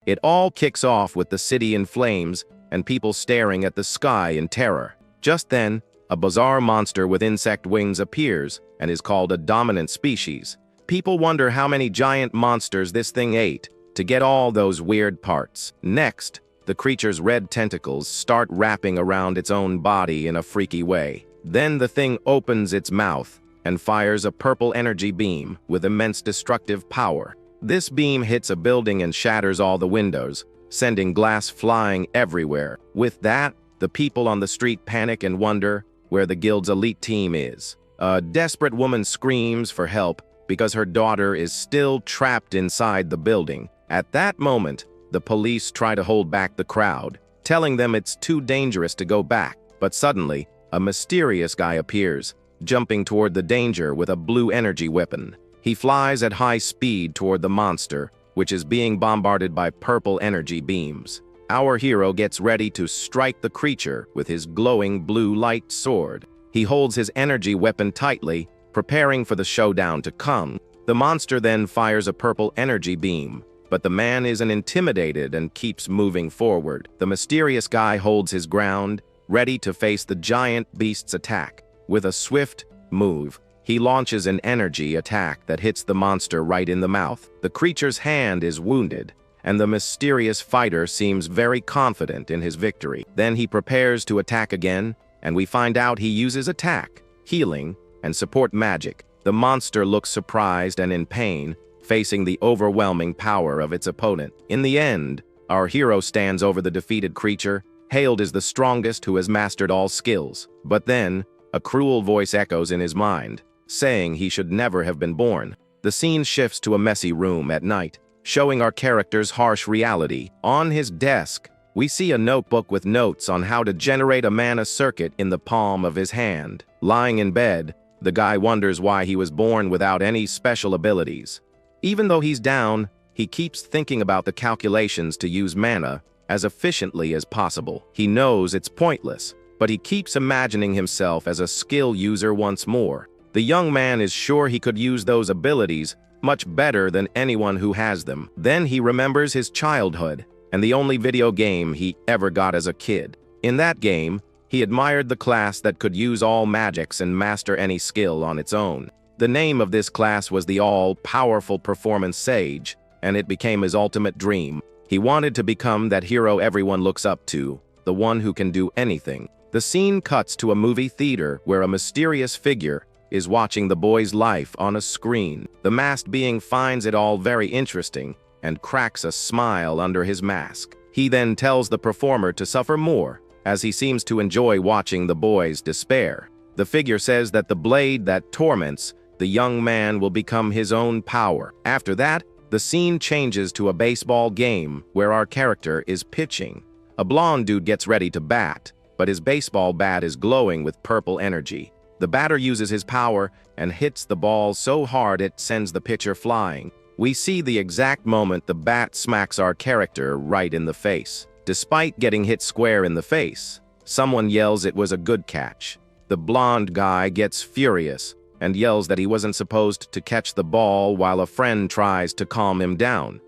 It all kicks off with the city in flames and people staring at the sky in terror. Just then, a bizarre monster with insect wings appears and is called a dominant species. People wonder how many giant monsters this thing ate to get all those weird parts. Next, the creature's red tentacles start wrapping around its own body in a freaky way. Then the thing opens its mouth and fires a purple energy beam with immense destructive power. This beam hits a building and shatters all the windows, sending glass flying everywhere. With that, the people on the street panic and wonder where the guild's elite team is. A desperate woman screams for help because her daughter is still trapped inside the building. At that moment, the police try to hold back the crowd, telling them it's too dangerous to go back. But suddenly, a mysterious guy appears, jumping toward the danger with a blue energy weapon. He flies at high speed toward the monster, which is being bombarded by purple energy beams. Our hero gets ready to strike the creature with his glowing blue light sword. He holds his energy weapon tightly, preparing for the showdown to come. The monster then fires a purple energy beam, but the man isn't intimidated and keeps moving forward. The mysterious guy holds his ground, ready to face the giant beast's attack. With a swift move, he launches an energy attack that hits the monster right in the mouth. The creature's hand is wounded, and the mysterious fighter seems very confident in his victory. Then he prepares to attack again, and we find out he uses attack, healing, and support magic. The monster looks surprised and in pain, facing the overwhelming power of its opponent. In the end, our hero stands over the defeated creature, hailed as the strongest who has mastered all skills. But then, a cruel voice echoes in his mind, saying he should never have been born. The scene shifts to a messy room at night, showing our character's harsh reality. On his desk, we see a notebook with notes on how to generate a mana circuit in the palm of his hand. Lying in bed, the guy wonders why he was born without any special abilities. Even though he's down, he keeps thinking about the calculations to use mana as efficiently as possible. He knows it's pointless, but he keeps imagining himself as a skill user once more. The young man is sure he could use those abilities much better than anyone who has them. Then he remembers his childhood and the only video game he ever got as a kid. In that game, he admired the class that could use all magics and master any skill on its own. The name of this class was the all-powerful performance sage, and it became his ultimate dream. He wanted to become that hero everyone looks up to, the one who can do anything. The scene cuts to a movie theater where a mysterious figure is watching the boy's life on a screen. The masked being finds it all very interesting and cracks a smile under his mask. He then tells the performer to suffer more, as he seems to enjoy watching the boy's despair. The figure says that the blade that torments the young man will become his own power. After that, the scene changes to a baseball game where our character is pitching. A blonde dude gets ready to bat, but his baseball bat is glowing with purple energy. The batter uses his power and hits the ball so hard it sends the pitcher flying. We see the exact moment the bat smacks our character right in the face. Despite getting hit square in the face, someone yells it was a good catch. The blonde guy gets furious and yells that he wasn't supposed to catch the ball while a friend tries to calm him down.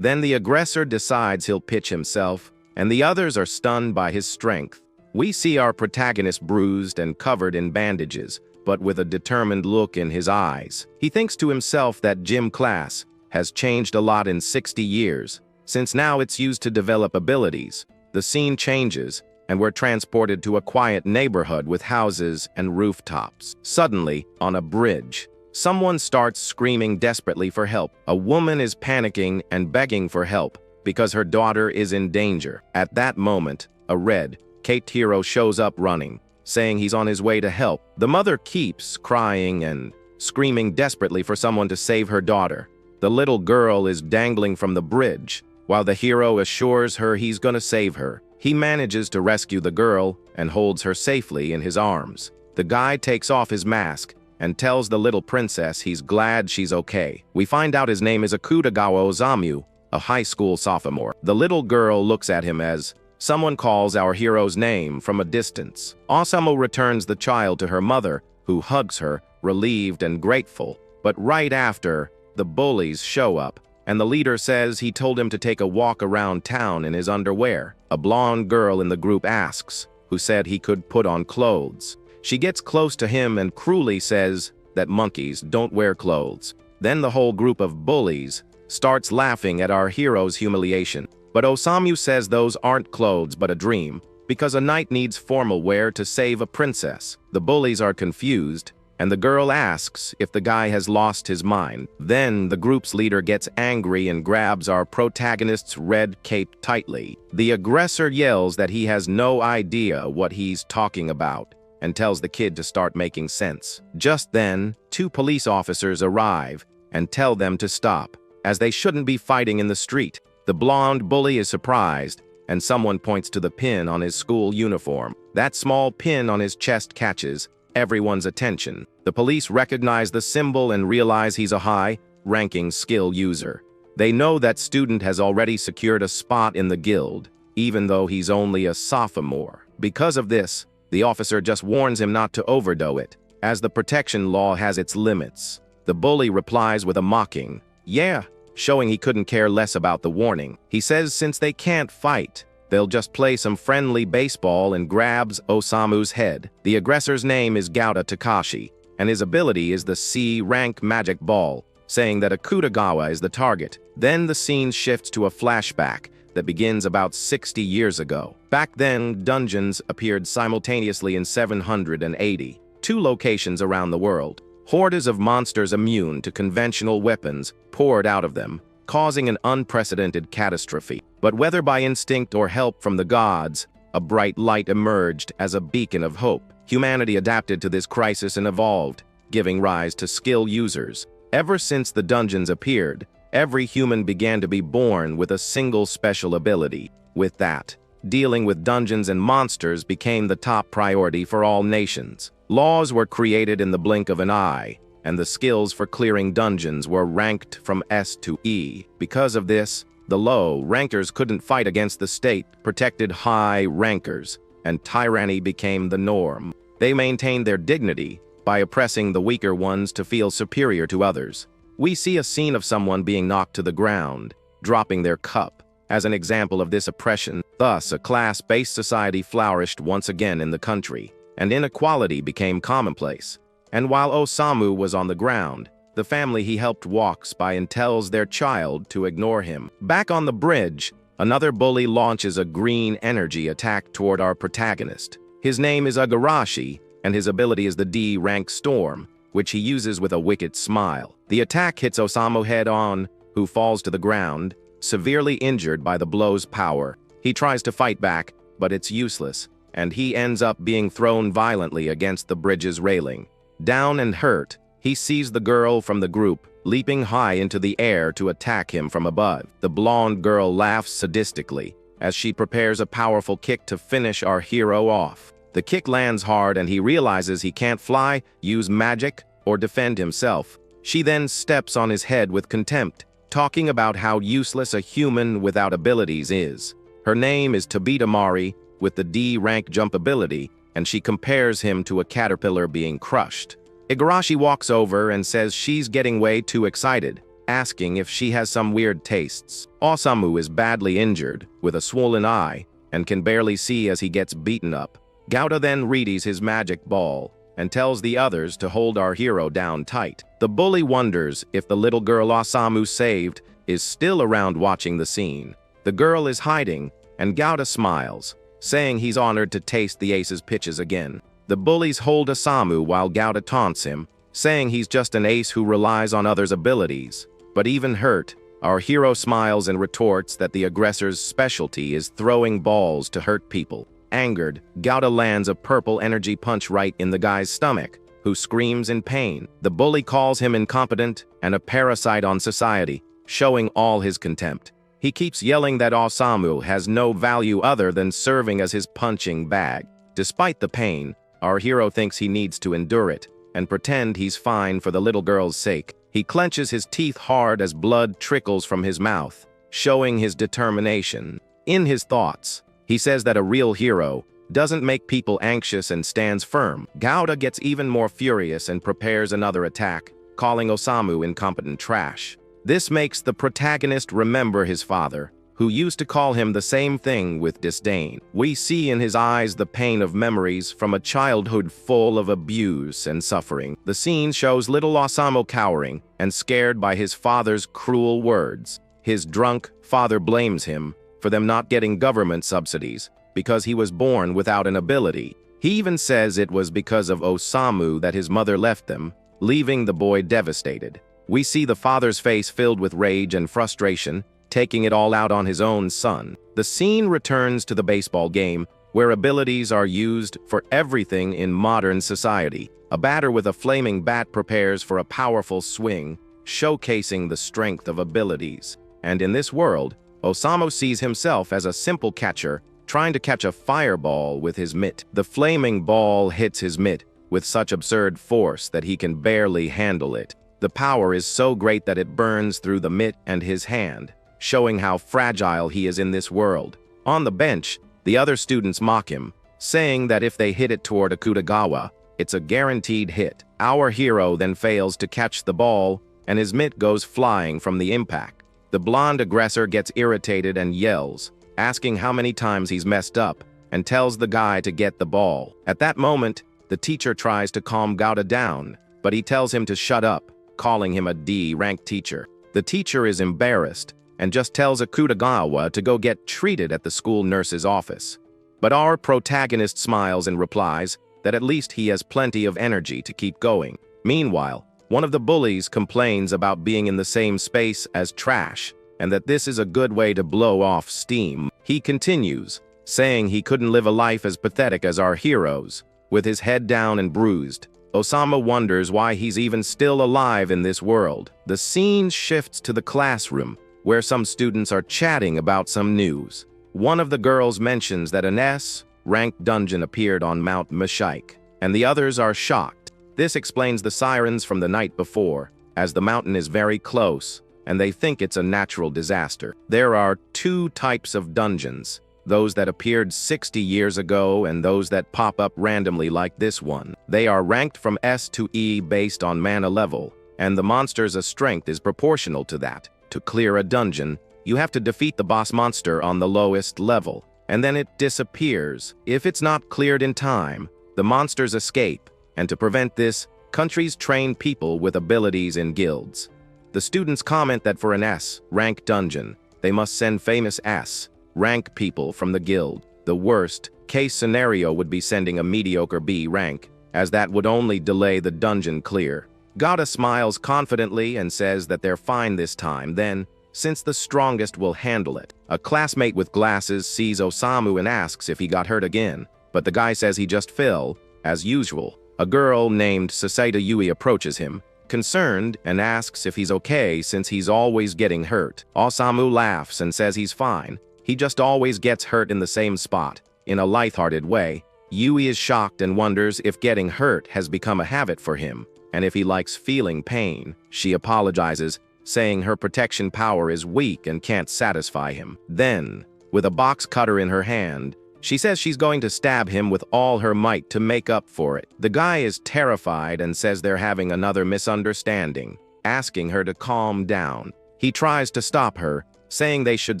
Then the aggressor decides he'll pitch himself, and the others are stunned by his strength. We see our protagonist bruised and covered in bandages, but with a determined look in his eyes. He thinks to himself that gym class has changed a lot in 60 years, since now it's used to develop abilities. The scene changes, and we're transported to a quiet neighborhood with houses and rooftops. Suddenly, on a bridge, someone starts screaming desperately for help. A woman is panicking and begging for help because her daughter is in danger. At that moment, a red-caped hero shows up running, saying he's on his way to help. The mother keeps crying and screaming desperately for someone to save her daughter. The little girl is dangling from the bridge, while the hero assures her he's gonna save her. He manages to rescue the girl and holds her safely in his arms. The guy takes off his mask and tells the little princess he's glad she's okay. We find out his name is Akutagawa Osamu, a high school sophomore. The little girl looks at him as someone calls our hero's name from a distance. Osamu returns the child to her mother, who hugs her, relieved and grateful. But right after, the bullies show up, and the leader says he told him to take a walk around town in his underwear. A blonde girl in the group asks, who said he could put on clothes. She gets close to him and cruelly says that monkeys don't wear clothes. Then the whole group of bullies starts laughing at our hero's humiliation. But Osamu says those aren't clothes but a dream, because a knight needs formal wear to save a princess. The bullies are confused, and the girl asks if the guy has lost his mind. Then the group's leader gets angry and grabs our protagonist's red cape tightly. The aggressor yells that he has no idea what he's talking about and tells the kid to start making sense. Just then, 2 police officers arrive and tell them to stop, as they shouldn't be fighting in the street. The blonde bully is surprised, and someone points to the pin on his school uniform. That small pin on his chest catches everyone's attention. The police recognize the symbol and realize he's a high-ranking skill user. They know that student has already secured a spot in the guild, even though he's only a sophomore. Because of this, the officer just warns him not to overdo it, as the protection law has its limits. The bully replies with a mocking, "Yeah," showing he couldn't care less about the warning. He says since they can't fight, they'll just play some friendly baseball and grabs Osamu's head. The aggressor's name is Gouda Takashi, and his ability is the C-rank magic ball, saying that Akutagawa is the target. Then the scene shifts to a flashback that begins about 60 years ago. Back then, dungeons appeared simultaneously in 782 locations around the world. Hordes of monsters immune to conventional weapons poured out of them, causing an unprecedented catastrophe. But whether by instinct or help from the gods, a bright light emerged as a beacon of hope. Humanity adapted to this crisis and evolved, giving rise to skill users. Ever since the dungeons appeared, every human began to be born with a single special ability. With that, dealing with dungeons and monsters became the top priority for all nations. Laws were created in the blink of an eye, and the skills for clearing dungeons were ranked from S to E. Because of this, the low-rankers couldn't fight against the state-protected high-rankers, and tyranny became the norm. They maintained their dignity by oppressing the weaker ones to feel superior to others. We see a scene of someone being knocked to the ground, dropping their cup, as an example of this oppression. Thus, a class-based society flourished once again in the country, and inequality became commonplace. And while Osamu was on the ground, the family he helped walks by and tells their child to ignore him. Back on the bridge, another bully launches a green energy attack toward our protagonist. His name is Agarashi, and his ability is the D-rank storm, which he uses with a wicked smile. The attack hits Osamu head-on, who falls to the ground, severely injured by the blow's power. He tries to fight back, but it's useless, and he ends up being thrown violently against the bridge's railing. Down and hurt, he sees the girl from the group leaping high into the air to attack him from above. The blonde girl laughs sadistically as she prepares a powerful kick to finish our hero off. The kick lands hard and he realizes he can't fly, use magic, or defend himself. She then steps on his head with contempt, talking about how useless a human without abilities is. Her name is Tabita Mari, with the D-rank jump ability, and she compares him to a caterpillar being crushed. Igarashi walks over and says she's getting way too excited, asking if she has some weird tastes. Osamu is badly injured, with a swollen eye, and can barely see as he gets beaten up. Gouda then readies his magic ball, and tells the others to hold our hero down tight. The bully wonders if the little girl Osamu saved is still around watching the scene. The girl is hiding, and Gouda smiles, saying he's honored to taste the ace's pitches again. The bullies hold Osamu while Gouda taunts him, saying he's just an ace who relies on others' abilities. But even hurt, our hero smiles and retorts that the aggressor's specialty is throwing balls to hurt people. Angered, Gouda lands a purple energy punch right in the guy's stomach, who screams in pain. The bully calls him incompetent and a parasite on society, showing all his contempt. He keeps yelling that Osamu has no value other than serving as his punching bag. Despite the pain, our hero thinks he needs to endure it and pretend he's fine for the little girl's sake. He clenches his teeth hard as blood trickles from his mouth, showing his determination. In his thoughts, he says that a real hero doesn't make people anxious and stands firm. Gouda gets even more furious and prepares another attack, calling Osamu incompetent trash. This makes the protagonist remember his father, who used to call him the same thing with disdain. We see in his eyes the pain of memories from a childhood full of abuse and suffering. The scene shows little Osamu cowering and scared by his father's cruel words. His drunk father blames him for them not getting government subsidies because he was born without an ability. He even says it was because of Osamu that his mother left them, leaving the boy devastated. We see the father's face filled with rage and frustration, taking it all out on his own son. The scene returns to the baseball game, where abilities are used for everything in modern society. A batter with a flaming bat prepares for a powerful swing, showcasing the strength of abilities. And in this world, Osamu sees himself as a simple catcher, trying to catch a fireball with his mitt. The flaming ball hits his mitt with such absurd force that he can barely handle it. The power is so great that it burns through the mitt and his hand, showing how fragile he is in this world. On the bench, the other students mock him, saying that if they hit it toward Akutagawa, it's a guaranteed hit. Our hero then fails to catch the ball, and his mitt goes flying from the impact. The blonde aggressor gets irritated and yells, asking how many times he's messed up, and tells the guy to get the ball. At that moment, the teacher tries to calm Gauda down, but he tells him to shut up, calling him a D-ranked teacher. The teacher is embarrassed and just tells Akutagawa to go get treated at the school nurse's office. But our protagonist smiles and replies that at least he has plenty of energy to keep going. Meanwhile, one of the bullies complains about being in the same space as trash, and that this is a good way to blow off steam. He continues, saying he couldn't live a life as pathetic as our heroes. With his head down and bruised, Osamu wonders why he's even still alive in this world. The scene shifts to the classroom, where some students are chatting about some news. One of the girls mentions that an S-ranked dungeon appeared on Mount Mashaik, and the others are shocked. This explains the sirens from the night before, as the mountain is very close, and they think it's a natural disaster. There are two types of dungeons, those that appeared 60 years ago and those that pop up randomly like this one. They are ranked from S to E based on mana level, and the monster's strength is proportional to that. To clear a dungeon, you have to defeat the boss monster on the lowest level, and then it disappears. If it's not cleared in time, the monsters escape, and to prevent this, countries train people with abilities in guilds. The students comment that for an S-rank dungeon, they must send famous S-rank people from the guild. The worst case scenario would be sending a mediocre B rank, as that would only delay the dungeon clear. Gauda smiles confidently and says that they're fine this time then, since the strongest will handle it. A classmate with glasses sees Osamu and asks if he got hurt again, but the guy says he just fell, as usual. A girl named Saseda Yui approaches him, concerned, and asks if he's okay since he's always getting hurt. Osamu laughs and says he's fine. He just always gets hurt in the same spot. In a lighthearted way, Yui is shocked and wonders if getting hurt has become a habit for him, and if he likes feeling pain. She apologizes, saying her protection power is weak and can't satisfy him. Then, with a box cutter in her hand, she says she's going to stab him with all her might to make up for it. The guy is terrified and says they're having another misunderstanding, asking her to calm down. He tries to stop her, saying they should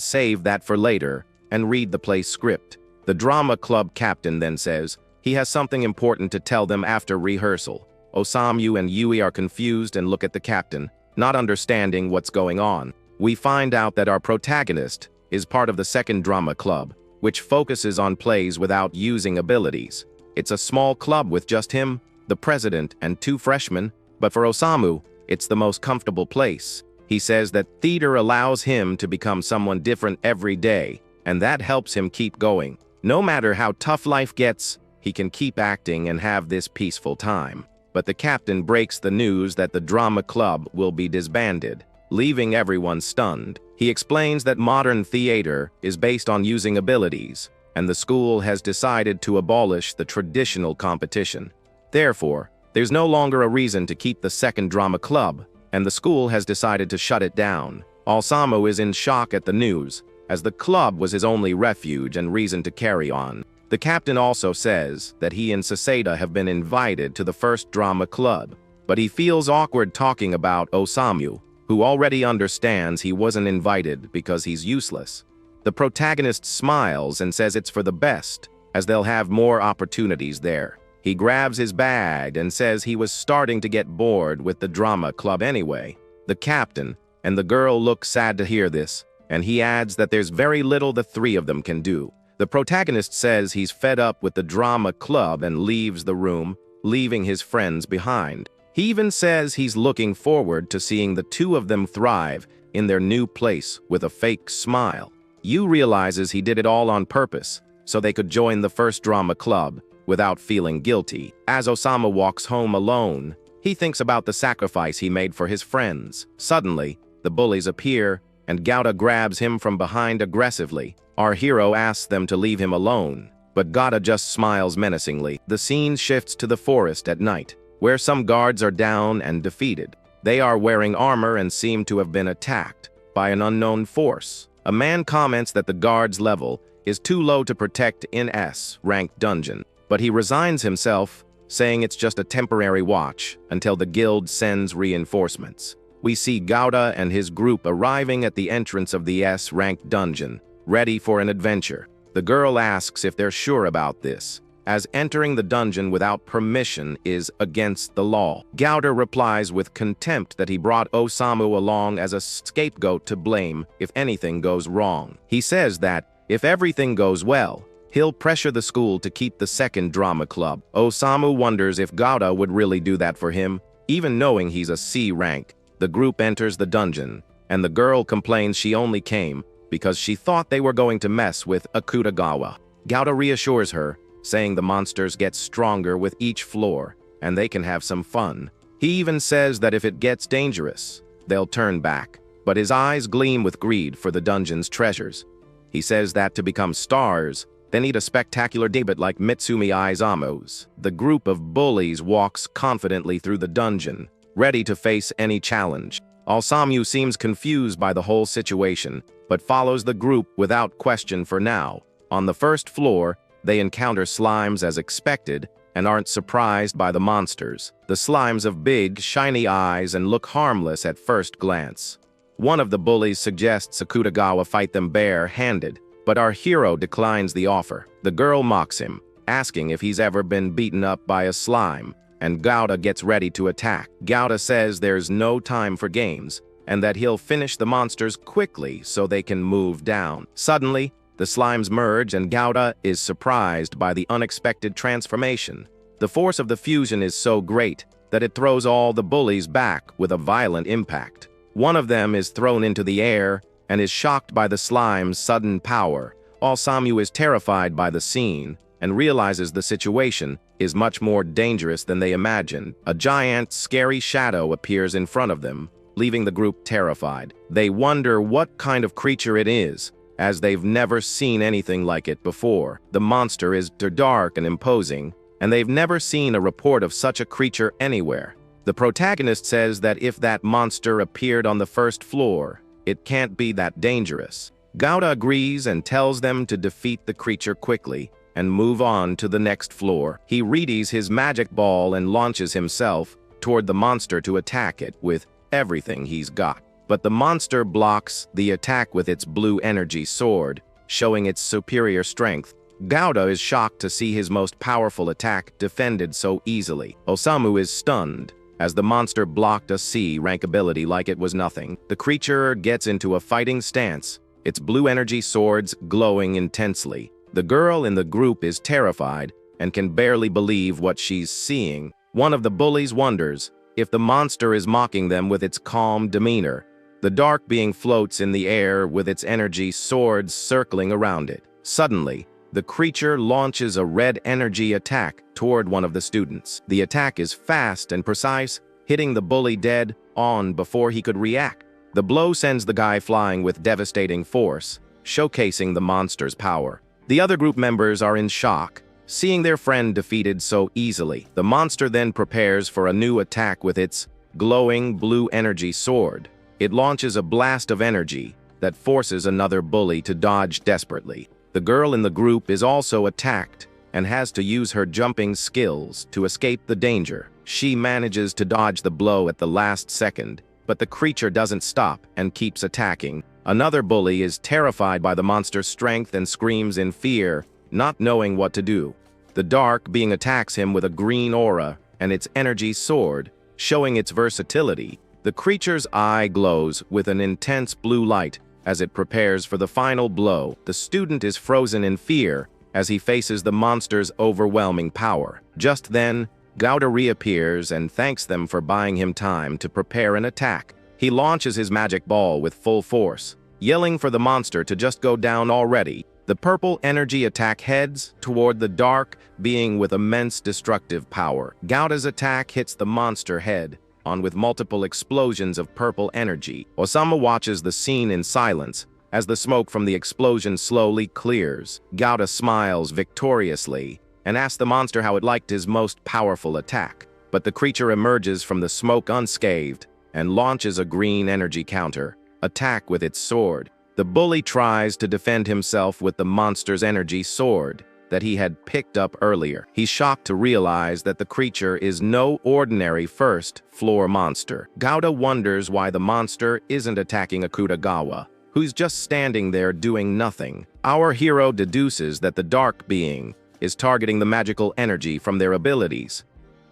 save that for later and read the play script. The drama club captain then says he has something important to tell them after rehearsal. Osamu and Yui are confused and look at the captain, not understanding what's going on. We find out that our protagonist is part of the second drama club, which focuses on plays without using abilities. It's a small club with just him, the president, and 2 freshmen, but for Osamu, it's the most comfortable place. He says that theater allows him to become someone different every day, and that helps him keep going. No matter how tough life gets, he can keep acting and have this peaceful time. But the captain breaks the news that the drama club will be disbanded, leaving everyone stunned. He explains that modern theater is based on using abilities, and the school has decided to abolish the traditional competition. Therefore, there's no longer a reason to keep the second drama club, and the school has decided to shut it down. Osamu is in shock at the news, as the club was his only refuge and reason to carry on. The captain also says that he and Saseda have been invited to the first drama club, but he feels awkward talking about Osamu, who already understands he wasn't invited because he's useless. The protagonist smiles and says it's for the best, as they'll have more opportunities there. He grabs his bag and says he was starting to get bored with the drama club anyway. The captain and the girl look sad to hear this, and he adds that there's very little the three of them can do. The protagonist says he's fed up with the drama club and leaves the room, leaving his friends behind. He even says he's looking forward to seeing the two of them thrive in their new place with a fake smile. Yu realizes he did it all on purpose, so they could join the first drama club without feeling guilty. As Osamu walks home alone, he thinks about the sacrifice he made for his friends. Suddenly, the bullies appear, and Gouda grabs him from behind aggressively. Our hero asks them to leave him alone, but Gouda just smiles menacingly. The scene shifts to the forest at night, where some guards are down and defeated. They are wearing armor and seem to have been attacked by an unknown force. A man comments that the guard's level is too low to protect in S-ranked dungeon, but he resigns himself, saying it's just a temporary watch until the guild sends reinforcements. We see Gouda and his group arriving at the entrance of the S-ranked dungeon, ready for an adventure. The girl asks if they're sure about this, as entering the dungeon without permission is against the law. Gouda replies with contempt that he brought Osamu along as a scapegoat to blame if anything goes wrong. He says that, if everything goes well, he'll pressure the school to keep the second drama club. Osamu wonders if Gouda would really do that for him, even knowing he's a C rank. The group enters the dungeon, and the girl complains she only came because she thought they were going to mess with Akutagawa. Gouda reassures her, saying the monsters get stronger with each floor, and they can have some fun. He even says that if it gets dangerous, they'll turn back, but his eyes gleam with greed for the dungeon's treasures. He says that to become stars, they need a spectacular debut like Mitsumi Izamo's. The group of bullies walks confidently through the dungeon, ready to face any challenge. Osamu seems confused by the whole situation, but follows the group without question for now. On the first floor, they encounter slimes as expected and aren't surprised by the monsters. The slimes have big, shiny eyes and look harmless at first glance. One of the bullies suggests Akutagawa fight them bare-handed, but our hero declines the offer. The girl mocks him, asking if he's ever been beaten up by a slime, and Gouda gets ready to attack. Gouda says there's no time for games, and that he'll finish the monsters quickly so they can move down. Suddenly, the slimes merge and Gouda is surprised by the unexpected transformation. The force of the fusion is so great that it throws all the bullies back with a violent impact. One of them is thrown into the air and is shocked by the slime's sudden power. Osamu is terrified by the scene and realizes the situation is much more dangerous than they imagined. A giant, scary shadow appears in front of them, leaving the group terrified. They wonder what kind of creature it is, as they've never seen anything like it before. The monster is dark and imposing, and they've never seen a report of such a creature anywhere. The protagonist says that if that monster appeared on the first floor, it can't be that dangerous. Gouda agrees and tells them to defeat the creature quickly and move on to the next floor. He readies his magic ball and launches himself toward the monster to attack it with everything he's got. But the monster blocks the attack with its blue energy sword, showing its superior strength. Gouda is shocked to see his most powerful attack defended so easily. Osamu is stunned, as the monster blocked a C-rank ability like it was nothing. The creature gets into a fighting stance, its blue energy swords glowing intensely. The girl in the group is terrified and can barely believe what she's seeing. One of the bullies wonders if the monster is mocking them with its calm demeanor. The dark being floats in the air with its energy swords circling around it. Suddenly, the creature launches a red energy attack toward one of the students. The attack is fast and precise, hitting the bully dead on before he could react. The blow sends the guy flying with devastating force, showcasing the monster's power. The other group members are in shock, seeing their friend defeated so easily. The monster then prepares for a new attack with its glowing blue energy sword. It launches a blast of energy that forces another bully to dodge desperately. The girl in the group is also attacked and has to use her jumping skills to escape the danger. She manages to dodge the blow at the last second but the creature doesn't stop and keeps attacking. Another bully is terrified by the monster's strength and screams in fear, not knowing what to do. The dark being attacks him with a green aura and its energy sword, showing its versatility. The creature's eye glows with an intense blue light as it prepares for the final blow. The student is frozen in fear as he faces the monster's overwhelming power. Just then, Gouda reappears and thanks them for buying him time to prepare an attack. He launches his magic ball with full force, yelling for the monster to just go down already. The purple energy attack heads toward the dark being with immense destructive power. Gouda's attack hits the monster head on with multiple explosions of purple energy. Osamu watches the scene in silence as the smoke from the explosion slowly clears. Gouda smiles victoriously and asks the monster how it liked his most powerful attack. But the creature emerges from the smoke unscathed and launches a green energy counter attack with its sword. The bully tries to defend himself with the monster's energy sword that he had picked up earlier. He's shocked to realize that the creature is no ordinary first-floor monster. Gouda wonders why the monster isn't attacking Akutagawa, who's just standing there doing nothing. Our hero deduces that the dark being is targeting the magical energy from their abilities.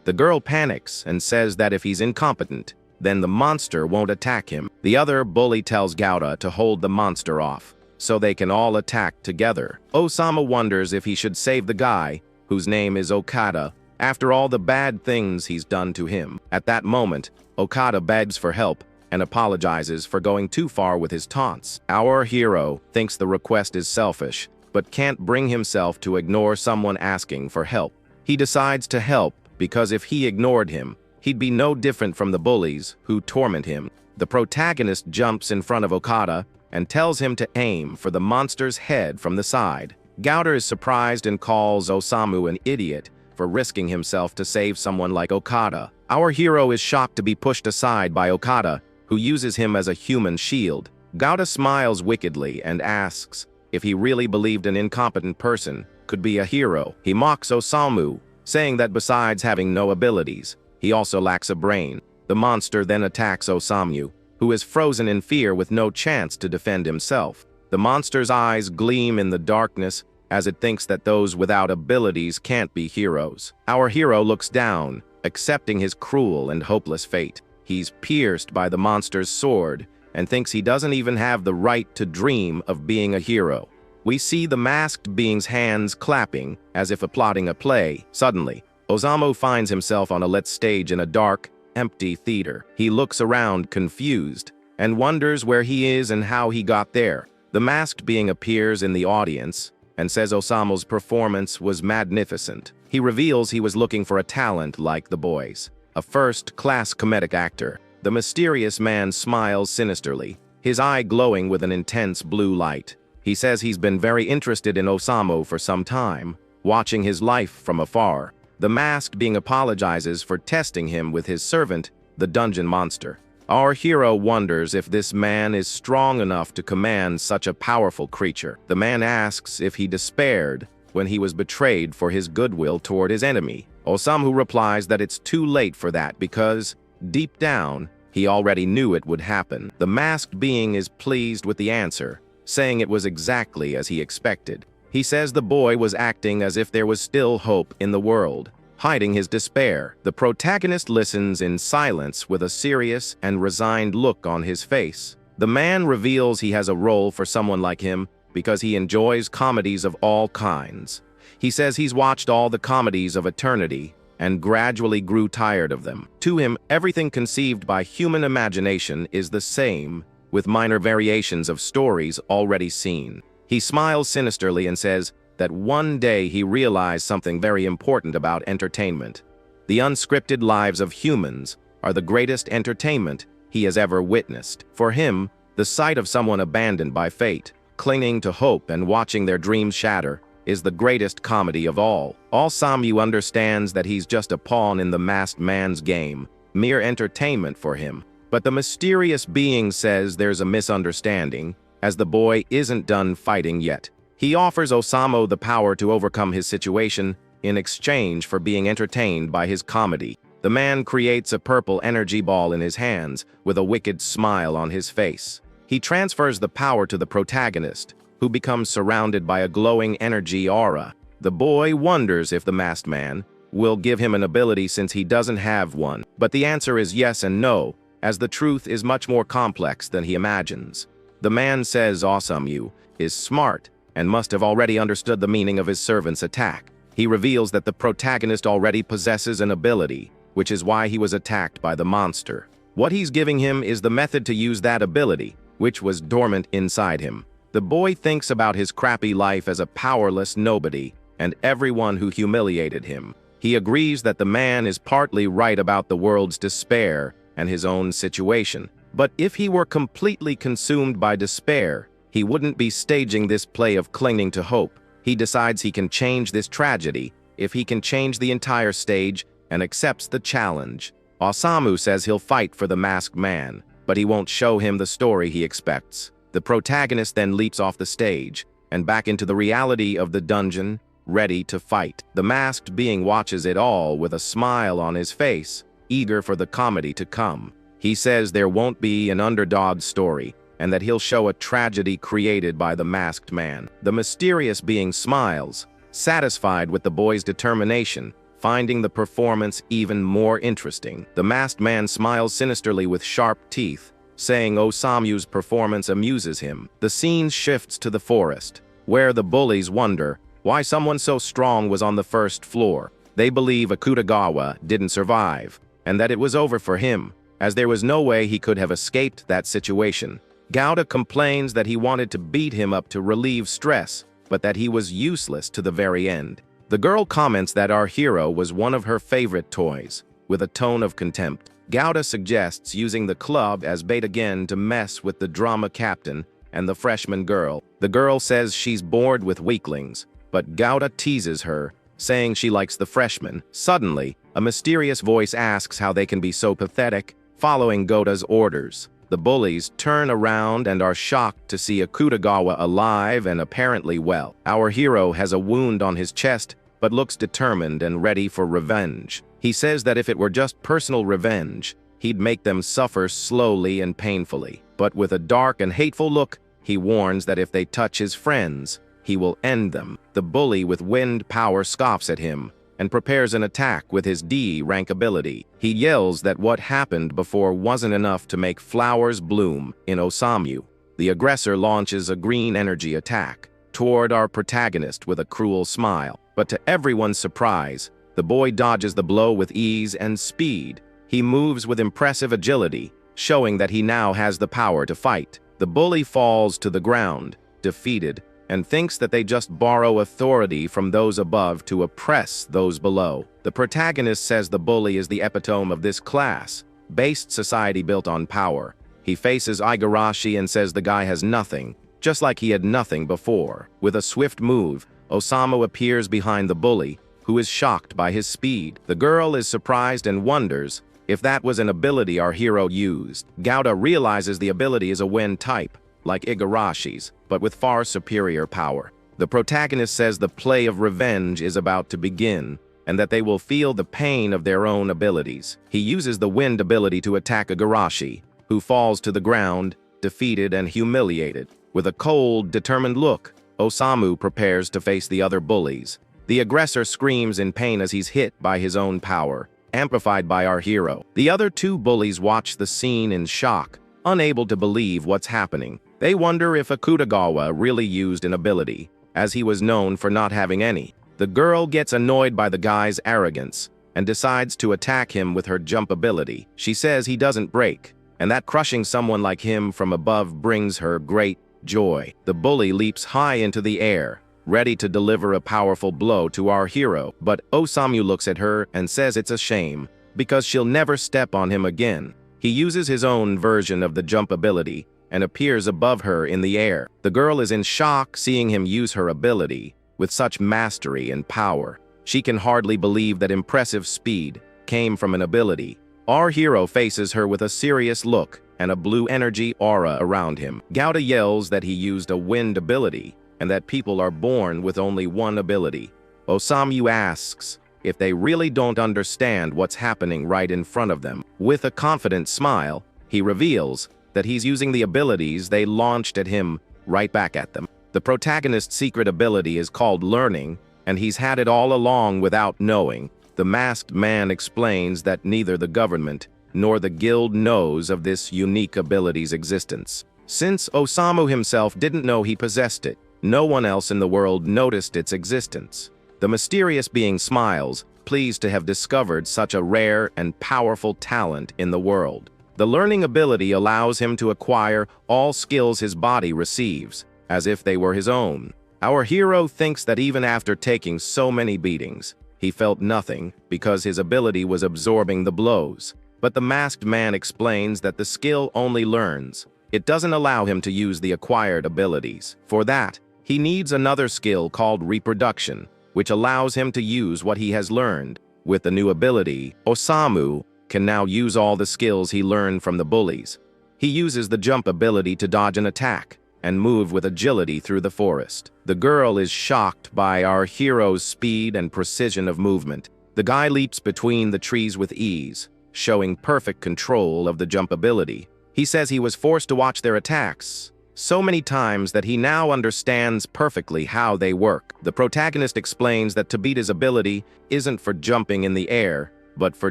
The girl panics and says that if he's incompetent, then the monster won't attack him. The other bully tells Gouda to hold the monster off, so they can all attack together. Osamu wonders if he should save the guy, whose name is Okada, after all the bad things he's done to him. At that moment, Okada begs for help and apologizes for going too far with his taunts. Our hero thinks the request is selfish, but can't bring himself to ignore someone asking for help. He decides to help because if he ignored him, he'd be no different from the bullies who torment him. The protagonist jumps in front of Okada and tells him to aim for the monster's head from the side. Gouda is surprised and calls Osamu an idiot for risking himself to save someone like Okada. Our hero is shocked to be pushed aside by Okada, who uses him as a human shield. Gouda smiles wickedly and asks if he really believed an incompetent person could be a hero. He mocks Osamu, saying that besides having no abilities, he also lacks a brain. The monster then attacks Osamu, who is frozen in fear with no chance to defend himself. The monster's eyes gleam in the darkness as it thinks that those without abilities can't be heroes. Our hero looks down, accepting his cruel and hopeless fate. He's pierced by the monster's sword and thinks he doesn't even have the right to dream of being a hero. We see the masked being's hands clapping as if applauding a play. Suddenly, Osamu finds himself on a lit stage in a dark, empty theater. He looks around confused and wonders where he is and how he got there. The masked being appears in the audience and says Osamu's performance was magnificent. He reveals he was looking for a talent like the boys, a first-class comedic actor. The mysterious man smiles sinisterly, his eye glowing with an intense blue light. He says he's been very interested in Osamu for some time, watching his life from afar. The masked being apologizes for testing him with his servant, the dungeon monster. Our hero wonders if this man is strong enough to command such a powerful creature. The man asks if he despaired when he was betrayed for his goodwill toward his enemy. Osamu replies that it's too late for that because, deep down, he already knew it would happen. The masked being is pleased with the answer, saying it was exactly as he expected. He says the boy was acting as if there was still hope in the world, hiding his despair. The protagonist listens in silence with a serious and resigned look on his face. The man reveals he has a role for someone like him because he enjoys comedies of all kinds. He says he's watched all the comedies of eternity and gradually grew tired of them. To him, everything conceived by human imagination is the same, with minor variations of stories already seen. He smiles sinisterly and says that one day he realized something very important about entertainment. The unscripted lives of humans are the greatest entertainment he has ever witnessed. For him, the sight of someone abandoned by fate, clinging to hope and watching their dreams shatter, is the greatest comedy of all. Osamu understands that he's just a pawn in the masked man's game, mere entertainment for him. But the mysterious being says there's a misunderstanding, as the boy isn't done fighting yet. He offers Osamu the power to overcome his situation in exchange for being entertained by his comedy. The man creates a purple energy ball in his hands with a wicked smile on his face. He transfers the power to the protagonist, who becomes surrounded by a glowing energy aura. The boy wonders if the masked man will give him an ability since he doesn't have one, but the answer is yes and no, as the truth is much more complex than he imagines. The man says Osamu is smart and must have already understood the meaning of his servant's attack. He reveals that the protagonist already possesses an ability, which is why he was attacked by the monster. What he's giving him is the method to use that ability, which was dormant inside him. The boy thinks about his crappy life as a powerless nobody and everyone who humiliated him. He agrees that the man is partly right about the world's despair and his own situation. But if he were completely consumed by despair, he wouldn't be staging this play of clinging to hope. He decides he can change this tragedy if he can change the entire stage and accepts the challenge. Osamu says he'll fight for the masked man, but he won't show him the story he expects. The protagonist then leaps off the stage and back into the reality of the dungeon, ready to fight. The masked being watches it all with a smile on his face, eager for the comedy to come. He says there won't be an underdog story, and that he'll show a tragedy created by the masked man. The mysterious being smiles, satisfied with the boy's determination, finding the performance even more interesting. The masked man smiles sinisterly with sharp teeth, saying Osamu's performance amuses him. The scene shifts to the forest, where the bullies wonder why someone so strong was on the first floor. They believe Akutagawa didn't survive, and that it was over for him, as there was no way he could have escaped that situation. Gouda complains that he wanted to beat him up to relieve stress, but that he was useless to the very end. The girl comments that our hero was one of her favorite toys, with a tone of contempt. Gouda suggests using the club as bait again to mess with the drama captain and the freshman girl. The girl says she's bored with weaklings, but Gouda teases her, saying she likes the freshmen. Suddenly, a mysterious voice asks how they can be so pathetic, following Gouda's orders. The bullies turn around and are shocked to see Akutagawa alive and apparently well. Our hero has a wound on his chest, but looks determined and ready for revenge. He says that if it were just personal revenge, he'd make them suffer slowly and painfully. But with a dark and hateful look, he warns that if they touch his friends, he will end them. The bully with wind power scoffs at him and prepares an attack with his D rank ability. He yells that what happened before wasn't enough to make flowers bloom in Osamu. The aggressor launches a green energy attack toward our protagonist with a cruel smile. But to everyone's surprise, the boy dodges the blow with ease and speed. He moves with impressive agility, showing that he now has the power to fight. The bully falls to the ground, defeated, and thinks that they just borrow authority from those above to oppress those below. The protagonist says the bully is the epitome of this class-based society built on power. He faces Igarashi and says the guy has nothing, just like he had nothing before. With a swift move, Osamu appears behind the bully, who is shocked by his speed. The girl is surprised and wonders if that was an ability our hero used. Gouda realizes the ability is a wind type, like Igarashi's, but with far superior power. The protagonist says the play of revenge is about to begin, and that they will feel the pain of their own abilities. He uses the wind ability to attack Igarashi, who falls to the ground, defeated and humiliated. With a cold, determined look, Osamu prepares to face the other bullies. The aggressor screams in pain as he's hit by his own power, amplified by our hero. The other two bullies watch the scene in shock, unable to believe what's happening. They wonder if Akutagawa really used an ability, as he was known for not having any. The girl gets annoyed by the guy's arrogance and decides to attack him with her jump ability. She says he doesn't break, and that crushing someone like him from above brings her great joy. The bully leaps high into the air, ready to deliver a powerful blow to our hero, but Osamu looks at her and says it's a shame, because she'll never step on him again. He uses his own version of the jump ability and appears above her in the air. The girl is in shock seeing him use her ability with such mastery and power. She can hardly believe that impressive speed came from an ability. Our hero faces her with a serious look and a blue energy aura around him. Gouda yells that he used a wind ability and that people are born with only one ability. Osamu asks if they really don't understand what's happening right in front of them. With a confident smile, he reveals that he's using the abilities they launched at him right back at them. The protagonist's secret ability is called learning, and he's had it all along without knowing. The masked man explains that neither the government nor the guild knows of this unique ability's existence. Since Osamu himself didn't know he possessed it, no one else in the world noticed its existence. The mysterious being smiles, pleased to have discovered such a rare and powerful talent in the world. The learning ability allows him to acquire all skills his body receives, as if they were his own. Our hero thinks that even after taking so many beatings, he felt nothing because his ability was absorbing the blows. But the masked man explains that the skill only learns. It doesn't allow him to use the acquired abilities. For that, he needs another skill called reproduction, which allows him to use what he has learned. With the new ability, Osamu can now use all the skills he learned from the bullies. He uses the jump ability to dodge an attack and move with agility through the forest. The girl is shocked by our hero's speed and precision of movement. The guy leaps between the trees with ease, showing perfect control of the jump ability. He says he was forced to watch their attacks so many times that he now understands perfectly how they work. The protagonist explains that Tobita's ability isn't for jumping in the air, but for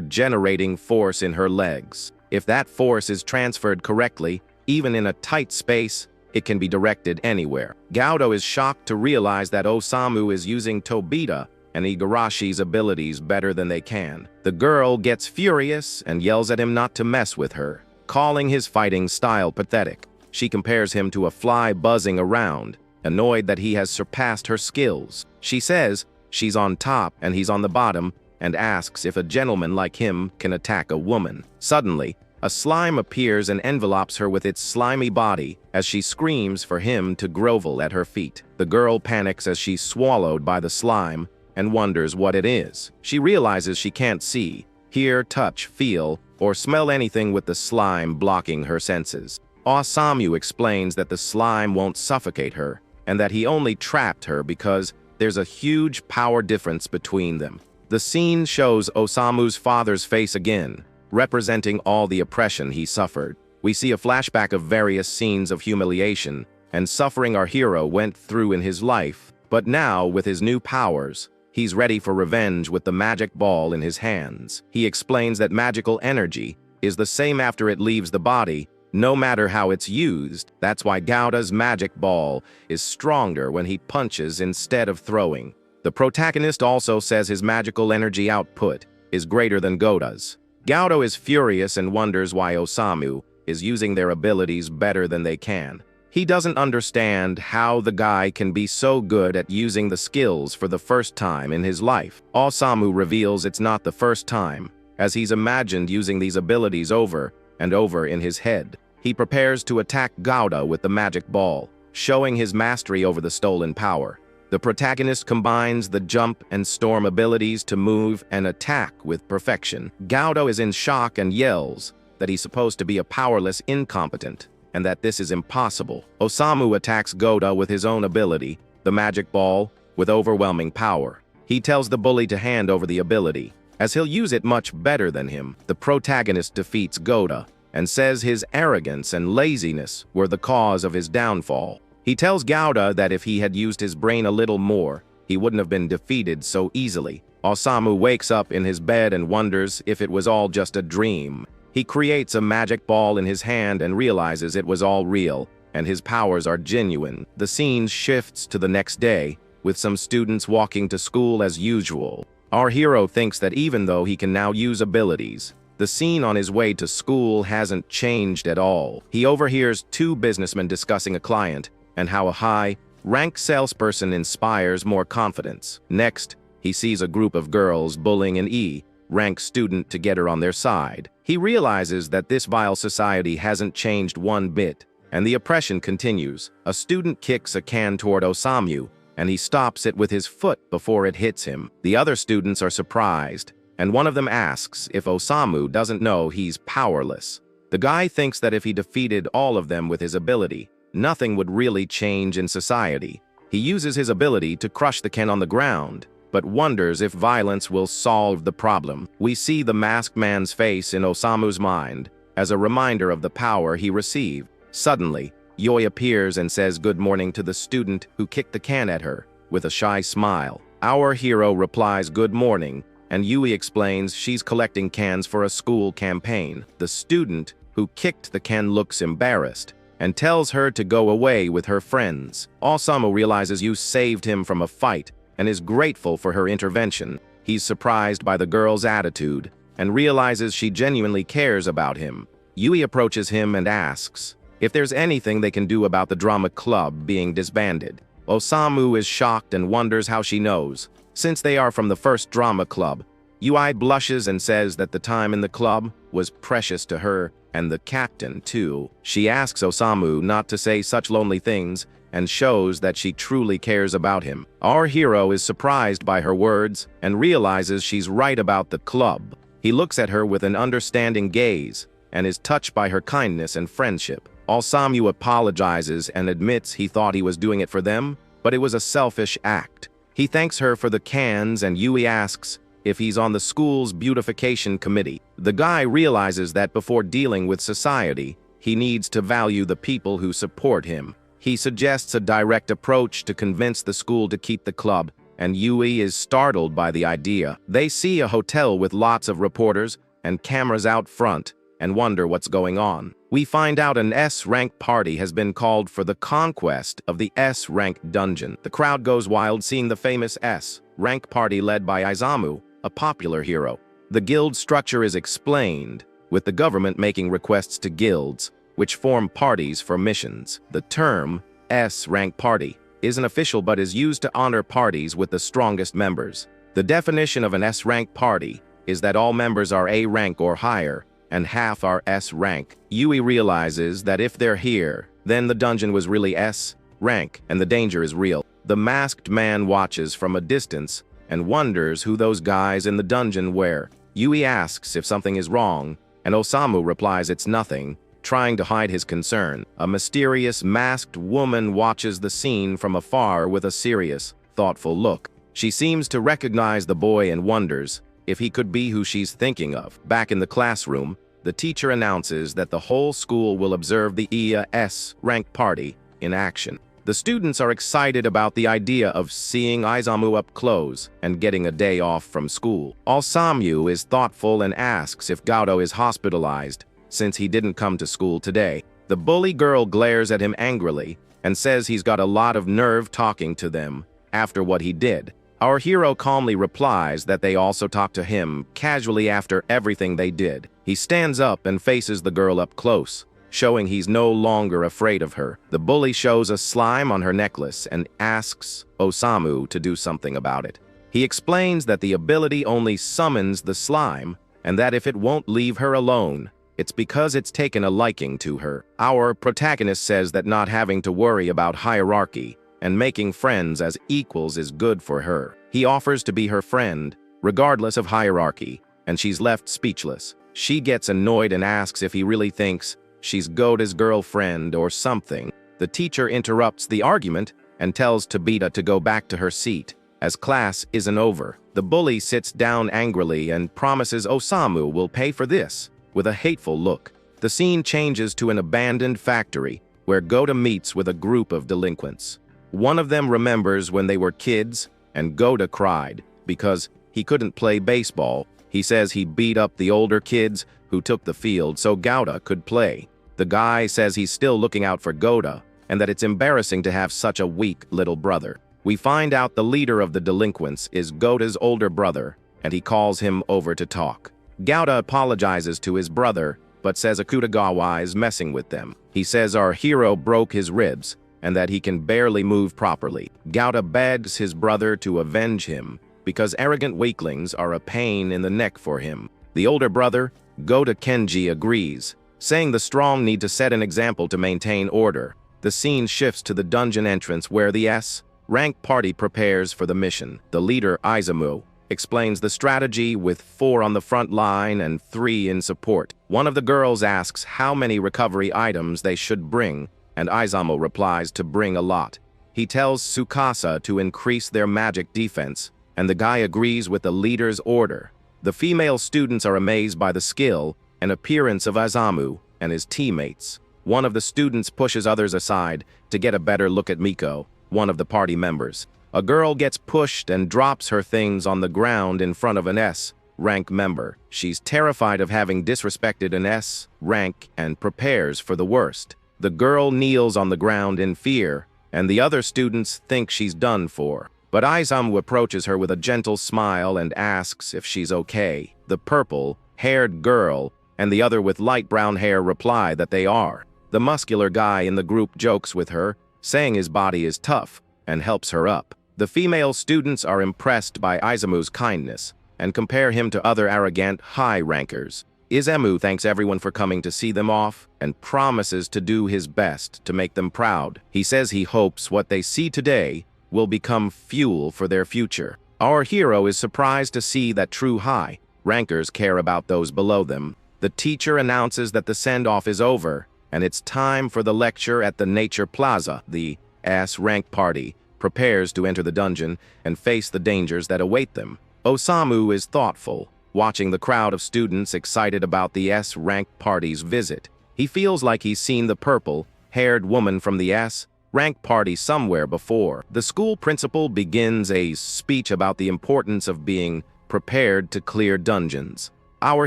generating force in her legs. If that force is transferred correctly, even in a tight space, it can be directed anywhere. Gaudo is shocked to realize that Osamu is using Tobita and Igarashi's abilities better than they can. The girl gets furious and yells at him not to mess with her, calling his fighting style pathetic. She compares him to a fly buzzing around, annoyed that he has surpassed her skills. She says she's on top and he's on the bottom, and asks if a gentleman like him can attack a woman. Suddenly, a slime appears and envelopes her with its slimy body as she screams for him to grovel at her feet. The girl panics as she's swallowed by the slime and wonders what it is. She realizes she can't see, hear, touch, feel, or smell anything with the slime blocking her senses. Osamu explains that the slime won't suffocate her, and that he only trapped her because there's a huge power difference between them. The scene shows Osamu's father's face again, representing all the oppression he suffered. We see a flashback of various scenes of humiliation and suffering our hero went through in his life, but now, with his new powers, he's ready for revenge with the magic ball in his hands. He explains that magical energy is the same after it leaves the body, no matter how it's used. That's why Gauda's magic ball is stronger when he punches instead of throwing. The protagonist also says his magical energy output is greater than Gauda's. Gaudo is furious and wonders why Osamu is using their abilities better than they can. He doesn't understand how the guy can be so good at using the skills for the first time in his life. Osamu reveals it's not the first time, as he's imagined using these abilities over and over in his head. He prepares to attack Gauda with the magic ball, showing his mastery over the stolen power. The protagonist combines the jump and storm abilities to move and attack with perfection. Gaudo is in shock and yells that he's supposed to be a powerless incompetent, and that this is impossible. Osamu attacks Gauda with his own ability, the magic ball, with overwhelming power. He tells the bully to hand over the ability, as he'll use it much better than him. The protagonist defeats Gauda, and says his arrogance and laziness were the cause of his downfall. He tells Gauda that if he had used his brain a little more, he wouldn't have been defeated so easily. Osamu wakes up in his bed and wonders if it was all just a dream. He creates a magic ball in his hand and realizes it was all real, and his powers are genuine. The scene shifts to the next day, with some students walking to school as usual. Our hero thinks that even though he can now use abilities, the scene on his way to school hasn't changed at all. He overhears two businessmen discussing a client, and how a high-ranked salesperson inspires more confidence. Next, he sees a group of girls bullying an E-ranked student to get her on their side. He realizes that this vile society hasn't changed one bit, and the oppression continues. A student kicks a can toward Osamu, and he stops it with his foot before it hits him. The other students are surprised, and one of them asks if Osamu doesn't know he's powerless. The guy thinks that if he defeated all of them with his ability, nothing would really change in society. He uses his ability to crush the can on the ground, but wonders if violence will solve the problem. We see the masked man's face in Osamu's mind as a reminder of the power he received. Suddenly, Yui appears and says good morning to the student who kicked the can at her, with a shy smile. Our hero replies good morning, and Yui explains she's collecting cans for a school campaign. The student who kicked the can looks embarrassed and tells her to go away with her friends. Osamu realizes Yui saved him from a fight and is grateful for her intervention. He's surprised by the girl's attitude and realizes she genuinely cares about him. Yui approaches him and asks if there's anything they can do about the drama club being disbanded. Osamu is shocked and wonders how she knows, since they are from the first drama club. Yui blushes and says that the time in the club was precious to her and the captain too. She asks Osamu not to say such lonely things and shows that she truly cares about him. Our hero is surprised by her words and realizes she's right about the club. He looks at her with an understanding gaze and is touched by her kindness and friendship. Osamu apologizes and admits he thought he was doing it for them, but it was a selfish act. He thanks her for the cans and Yui asks if he's on the school's beautification committee. The guy realizes that before dealing with society, he needs to value the people who support him. He suggests a direct approach to convince the school to keep the club, and Yui is startled by the idea. They see a hotel with lots of reporters and cameras out front and wonder what's going on. We find out an S-rank party has been called for the conquest of the S-rank dungeon. The crowd goes wild seeing the famous S-rank party led by Izamu, a popular hero. The guild structure is explained, with the government making requests to guilds, which form parties for missions. The term S-rank party isn't official but is used to honor parties with the strongest members. The definition of an S-rank party is that all members are A rank or higher, and half are S rank. Yui realizes that if they're here, then the dungeon was really S rank, and the danger is real. The masked man watches from a distance and wonders who those guys in the dungeon were. Yui asks if something is wrong, and Osamu replies it's nothing, trying to hide his concern. A mysterious masked woman watches the scene from afar with a serious, thoughtful look. She seems to recognize the boy and wonders if he could be who she's thinking of. Back in the classroom, the teacher announces that the whole school will observe the ES rank party in action. The students are excited about the idea of seeing Izamu up close and getting a day off from school. Osamu is thoughtful and asks if Gaudo is hospitalized since he didn't come to school today. The bully girl glares at him angrily and says he's got a lot of nerve talking to them after what he did. Our hero calmly replies that they also talk to him casually after everything they did. He stands up and faces the girl up close, showing he's no longer afraid of her. The bully shows a slime on her necklace and asks Osamu to do something about it. He explains that the ability only summons the slime and that if it won't leave her alone, it's because it's taken a liking to her. Our protagonist says that not having to worry about hierarchy and making friends as equals is good for her. He offers to be her friend, regardless of hierarchy, and she's left speechless. She gets annoyed and asks if he really thinks she's Goda's girlfriend or something. The teacher interrupts the argument and tells Tabita to go back to her seat, as class isn't over. The bully sits down angrily and promises Osamu will pay for this, with a hateful look. The scene changes to an abandoned factory, where Goda meets with a group of delinquents. One of them remembers when they were kids, and Goda cried because he couldn't play baseball. He says he beat up the older kids who took the field so Goda could play. The guy says he's still looking out for Goda, and that it's embarrassing to have such a weak little brother. We find out the leader of the delinquents is Goda's older brother, and he calls him over to talk. Goda apologizes to his brother, but says Akutagawa is messing with them. He says our hero broke his ribs, and that he can barely move properly. Goda begs his brother to avenge him, because arrogant weaklings are a pain in the neck for him. The older brother, Goda Kenji, agrees, saying the strong need to set an example to maintain order. The scene shifts to the dungeon entrance where the S-rank party prepares for the mission. The leader, Izamu, explains the strategy with 4 on the front line and 3 in support. One of the girls asks how many recovery items they should bring, and Izamu replies to bring a lot. He tells Tsukasa to increase their magic defense and the guy agrees with the leader's order. The female students are amazed by the skill and appearance of Osamu and his teammates. One of the students pushes others aside to get a better look at Miko, one of the party members. A girl gets pushed and drops her things on the ground in front of an S-rank member. She's terrified of having disrespected an S-rank and prepares for the worst. The girl kneels on the ground in fear, and the other students think she's done for. But Osamu approaches her with a gentle smile and asks if she's okay. The purple-haired girl and the other with light brown hair reply that they are. The muscular guy in the group jokes with her, saying his body is tough, and helps her up. The female students are impressed by Osamu's kindness and compare him to other arrogant high-rankers. Osamu thanks everyone for coming to see them off and promises to do his best to make them proud. He says he hopes what they see today will become fuel for their future. Our hero is surprised to see that true high-rankers care about those below them. The teacher announces that the send-off is over, and it's time for the lecture at the Nature Plaza. The S-rank party prepares to enter the dungeon and face the dangers that await them. Osamu is thoughtful, watching the crowd of students excited about the S-rank party's visit. He feels like he's seen the purple-haired woman from the S-rank party somewhere before. The school principal begins a speech about the importance of being prepared to clear dungeons. Our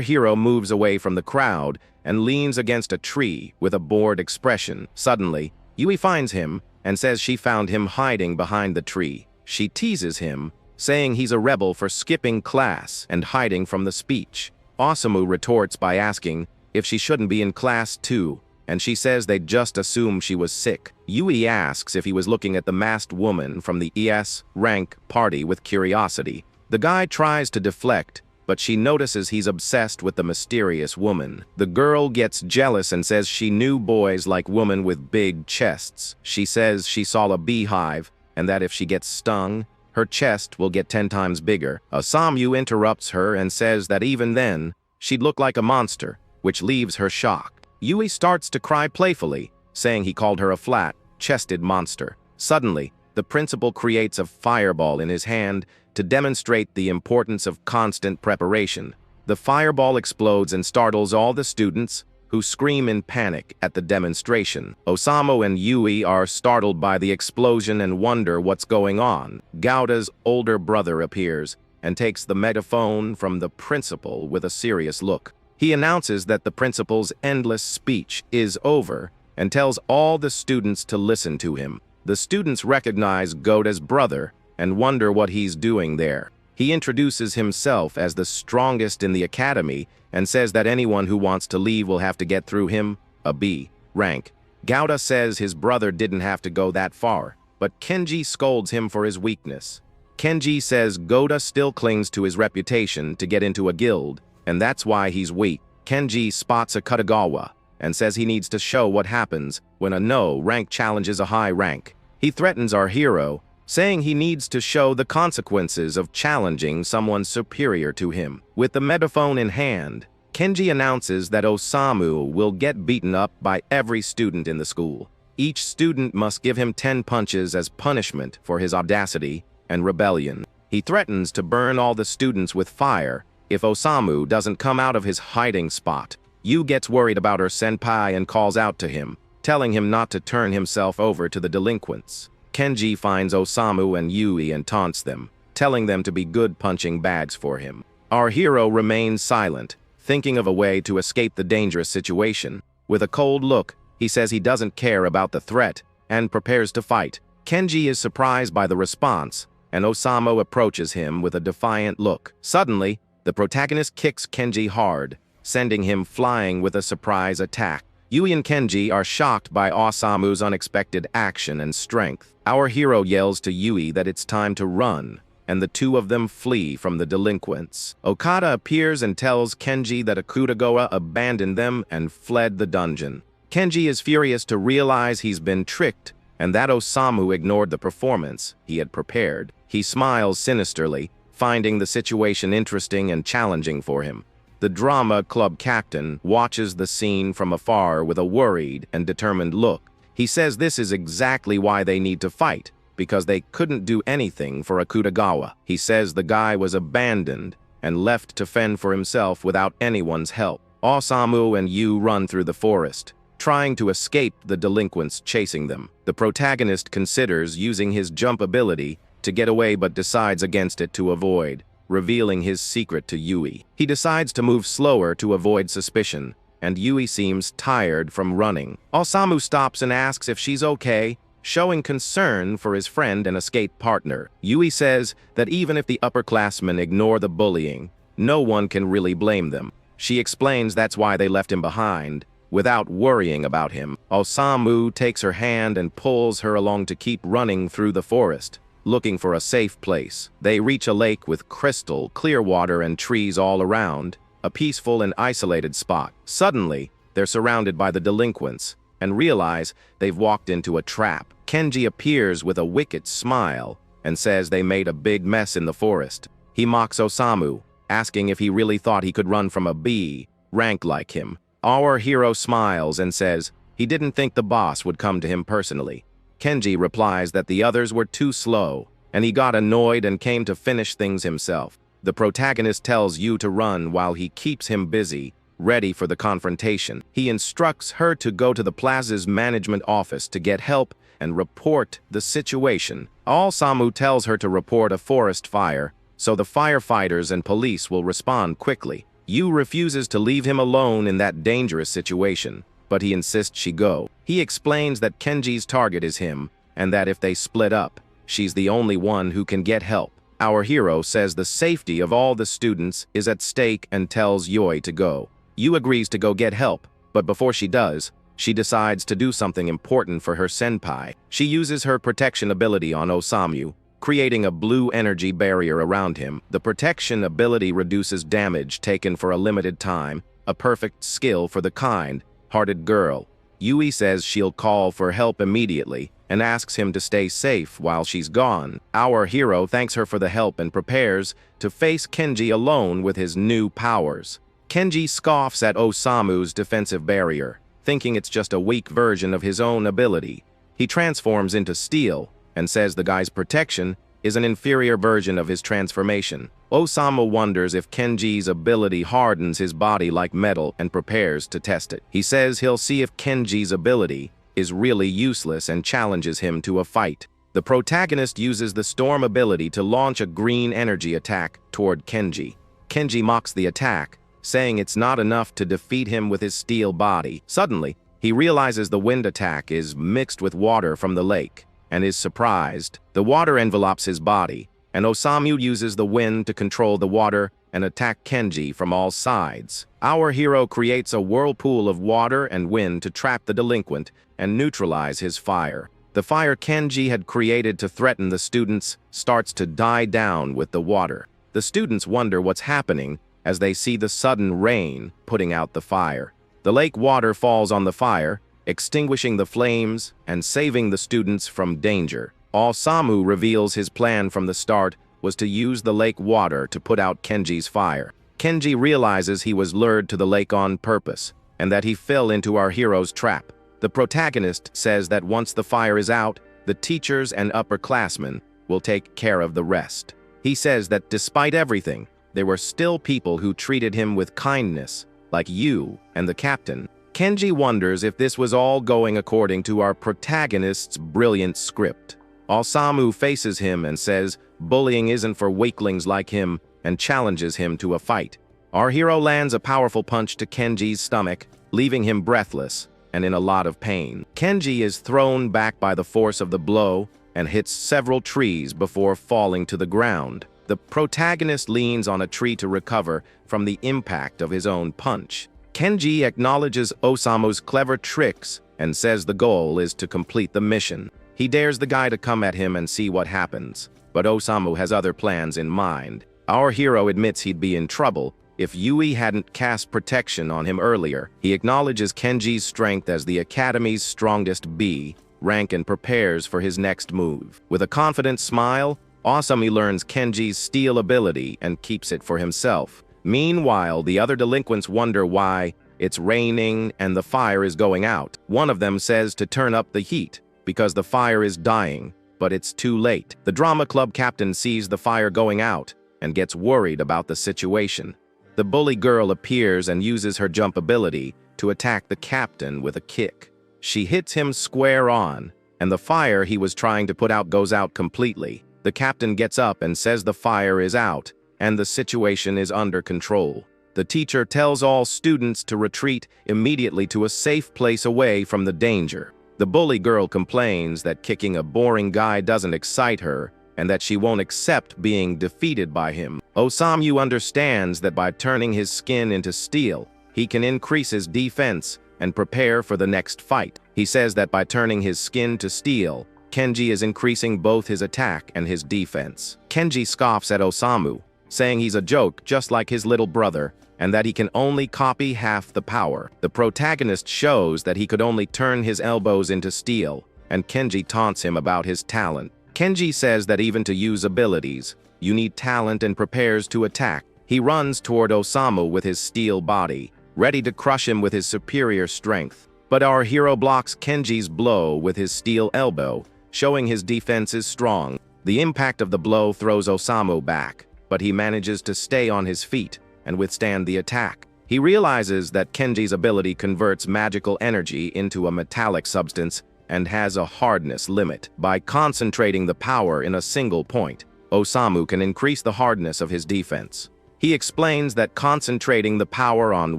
hero moves away from the crowd and leans against a tree with a bored expression. Suddenly, Yui finds him and says she found him hiding behind the tree. She teases him, saying he's a rebel for skipping class and hiding from the speech. Osamu retorts by asking if she shouldn't be in class too, and she says they'd just assume she was sick. Yui asks if he was looking at the masked woman from the S-rank party with curiosity. The guy tries to deflect, but she notices he's obsessed with the mysterious woman. The girl gets jealous and says she knew boys like women with big chests. She says she saw a beehive, and that if she gets stung, her chest will get 10 times bigger. Osamu interrupts her and says that even then, she'd look like a monster, which leaves her shocked. Yui starts to cry playfully, saying he called her a flat-chested monster. Suddenly, the principal creates a fireball in his hand to demonstrate the importance of constant preparation. The fireball explodes and startles all the students, who scream in panic at the demonstration. Osamu and Yui are startled by the explosion and wonder what's going on. Gauta's older brother appears and takes the megaphone from the principal with a serious look. He announces that the principal's endless speech is over and tells all the students to listen to him. The students recognize Gauta's brother and wonder what he's doing there. He introduces himself as the strongest in the academy and says that anyone who wants to leave will have to get through him, a B rank. Gauta says his brother didn't have to go that far, but Kenji scolds him for his weakness. Kenji says Gauta still clings to his reputation to get into a guild, and that's why he's weak. Kenji spots a Kutagawa and says he needs to show what happens when a no rank challenges a high rank. He threatens our hero, saying he needs to show the consequences of challenging someone superior to him. With the megaphone in hand, Kenji announces that Osamu will get beaten up by every student in the school. Each student must give him 10 punches as punishment for his audacity and rebellion. He threatens to burn all the students with fire if Osamu doesn't come out of his hiding spot. Yu gets worried about her senpai and calls out to him, telling him not to turn himself over to the delinquents. Kenji finds Osamu and Yui and taunts them, telling them to be good punching bags for him. Our hero remains silent, thinking of a way to escape the dangerous situation. With a cold look, he says he doesn't care about the threat and prepares to fight. Kenji is surprised by the response, and Osamu approaches him with a defiant look. Suddenly, the protagonist kicks Kenji hard, sending him flying with a surprise attack. Yui and Kenji are shocked by Osamu's unexpected action and strength. Our hero yells to Yui that it's time to run, and the two of them flee from the delinquents. Okada appears and tells Kenji that Akutagawa abandoned them and fled the dungeon. Kenji is furious to realize he's been tricked and that Osamu ignored the performance he had prepared. He smiles sinisterly, finding the situation interesting and challenging for him. The drama club captain watches the scene from afar with a worried and determined look. He says this is exactly why they need to fight, because they couldn't do anything for Akutagawa. He says the guy was abandoned and left to fend for himself without anyone's help. Osamu and Yu run through the forest, trying to escape the delinquents chasing them. The protagonist considers using his jump ability to get away but decides against it to avoid, revealing his secret to Yui. He decides to move slower to avoid suspicion, and Yui seems tired from running. Osamu stops and asks if she's okay, showing concern for his friend and escape partner. Yui says that even if the upperclassmen ignore the bullying, no one can really blame them. She explains that's why they left him behind, without worrying about him. Osamu takes her hand and pulls her along to keep running through the forest, looking for a safe place. They reach a lake with crystal clear water and trees all around, a peaceful and isolated spot. Suddenly, they're surrounded by the delinquents and realize they've walked into a trap. Kenji appears with a wicked smile and says they made a big mess in the forest. He mocks Osamu, asking if he really thought he could run from a B rank like him. Our hero smiles and says he didn't think the boss would come to him personally. Kenji replies that the others were too slow, and he got annoyed and came to finish things himself. The protagonist tells Yu to run while he keeps him busy, ready for the confrontation. He instructs her to go to the plaza's management office to get help and report the situation. Osamu tells her to report a forest fire, so the firefighters and police will respond quickly. Yu refuses to leave him alone in that dangerous situation, but he insists she go. He explains that Kenji's target is him, and that if they split up, she's the only one who can get help. Our hero says the safety of all the students is at stake and tells Yui to go. Yu agrees to go get help, but before she does, she decides to do something important for her senpai. She uses her protection ability on Osamu, creating a blue energy barrier around him. The protection ability reduces damage taken for a limited time, a perfect skill for the kind-hearted girl. Yui says she'll call for help immediately and asks him to stay safe while she's gone. Our hero thanks her for the help and prepares to face Kenji alone with his new powers. Kenji scoffs at Osamu's defensive barrier, thinking it's just a weak version of his own ability. He transforms into steel and says the guy's protection is an inferior version of his transformation. Osamu wonders if Kenji's ability hardens his body like metal and prepares to test it. He says he'll see if Kenji's ability is really useless and challenges him to a fight. The protagonist uses the storm ability to launch a green energy attack toward Kenji. Kenji mocks the attack, saying it's not enough to defeat him with his steel body. Suddenly, he realizes the wind attack is mixed with water from the lake, and is surprised. The water envelops his body, and Osamu uses the wind to control the water and attack Kenji from all sides. Our hero creates a whirlpool of water and wind to trap the delinquent and neutralize his fire. The fire Kenji had created to threaten the students starts to die down with the water. The students wonder what's happening as they see the sudden rain putting out the fire. The lake water falls on the fire, extinguishing the flames and saving the students from danger. Osamu reveals his plan from the start was to use the lake water to put out Kenji's fire. Kenji realizes he was lured to the lake on purpose, and that he fell into our hero's trap. The protagonist says that once the fire is out, the teachers and upperclassmen will take care of the rest. He says that despite everything, there were still people who treated him with kindness, like Yu and the captain. Kenji wonders if this was all going according to our protagonist's brilliant script. Osamu faces him and says bullying isn't for weaklings like him and challenges him to a fight. Our hero lands a powerful punch to Kenji's stomach, leaving him breathless and in a lot of pain. Kenji is thrown back by the force of the blow and hits several trees before falling to the ground. The protagonist leans on a tree to recover from the impact of his own punch. Kenji acknowledges Osamu's clever tricks and says the goal is to complete the mission. He dares the guy to come at him and see what happens, but Osamu has other plans in mind. Our hero admits he'd be in trouble if Yui hadn't cast protection on him earlier. He acknowledges Kenji's strength as the Academy's strongest B rank and prepares for his next move. With a confident smile, Osamu learns Kenji's steel ability and keeps it for himself. Meanwhile, the other delinquents wonder why it's raining and the fire is going out. One of them says to turn up the heat because the fire is dying, but it's too late. The drama club captain sees the fire going out and gets worried about the situation. The bully girl appears and uses her jump ability to attack the captain with a kick. She hits him square on, and the fire he was trying to put out goes out completely. The captain gets up and says the fire is out, and the situation is under control. The teacher tells all students to retreat immediately to a safe place away from the danger. The bully girl complains that kicking a boring guy doesn't excite her, and that she won't accept being defeated by him. Osamu understands that by turning his skin into steel, he can increase his defense and prepare for the next fight. He says that by turning his skin to steel, Kenji is increasing both his attack and his defense. Kenji scoffs at Osamu, saying he's a joke just like his little brother, and that he can only copy half the power. The protagonist shows that he could only turn his elbows into steel, and Kenji taunts him about his talent. Kenji says that even to use abilities, you need talent, and prepares to attack. He runs toward Osamu with his steel body, ready to crush him with his superior strength. But our hero blocks Kenji's blow with his steel elbow, showing his defense is strong. The impact of the blow throws Osamu back, but he manages to stay on his feet and withstand the attack. He realizes that Kenji's ability converts magical energy into a metallic substance and has a hardness limit. By concentrating the power in a single point, Osamu can increase the hardness of his defense. He explains that concentrating the power on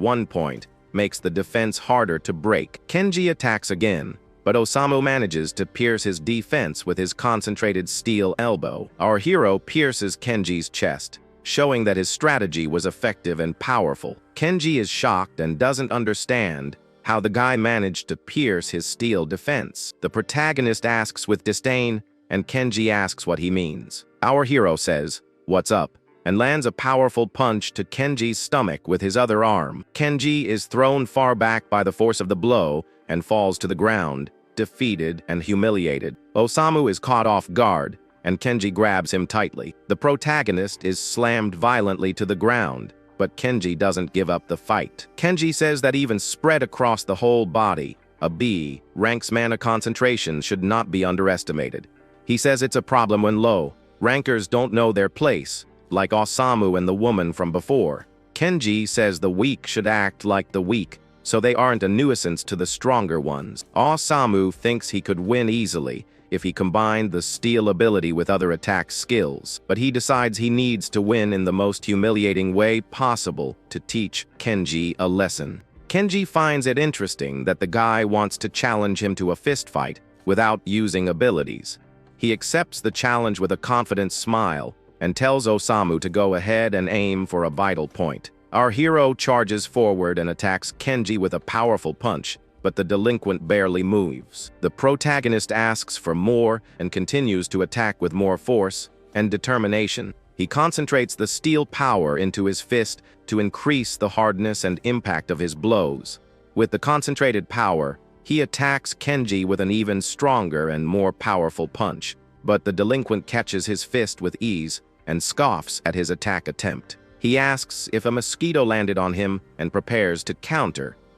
one point makes the defense harder to break. Kenji attacks again, but Osamu manages to pierce his defense with his concentrated steel elbow. Our hero pierces Kenji's chest, showing that his strategy was effective and powerful. Kenji is shocked and doesn't understand how the guy managed to pierce his steel defense. The protagonist asks with disdain, and Kenji asks what he means. Our hero says, "What's up?" and lands a powerful punch to Kenji's stomach with his other arm. Kenji is thrown far back by the force of the blow and falls to the ground, defeated and humiliated. Osamu is caught off guard, and Kenji grabs him tightly. The protagonist is slammed violently to the ground, but Kenji doesn't give up the fight. Kenji says that even spread across the whole body, a B ranks mana concentration should not be underestimated. He says it's a problem when low rankers don't know their place, like Osamu and the woman from before. Kenji says the weak should act like the weak, so they aren't a nuisance to the stronger ones. Osamu thinks he could win easily if he combined the steel ability with other attack skills, but he decides he needs to win in the most humiliating way possible to teach Kenji a lesson. Kenji finds it interesting that the guy wants to challenge him to a fist fight without using abilities. He accepts the challenge with a confident smile and tells Osamu to go ahead and aim for a vital point. Our hero charges forward and attacks Kenji with a powerful punch, but the delinquent barely moves. The protagonist asks for more and continues to attack with more force and determination. He concentrates the steel power into his fist to increase the hardness and impact of his blows. With the concentrated power, he attacks Kenji with an even stronger and more powerful punch, but the delinquent catches his fist with ease and scoffs at his attack attempt. He asks if a mosquito landed on him and prepares to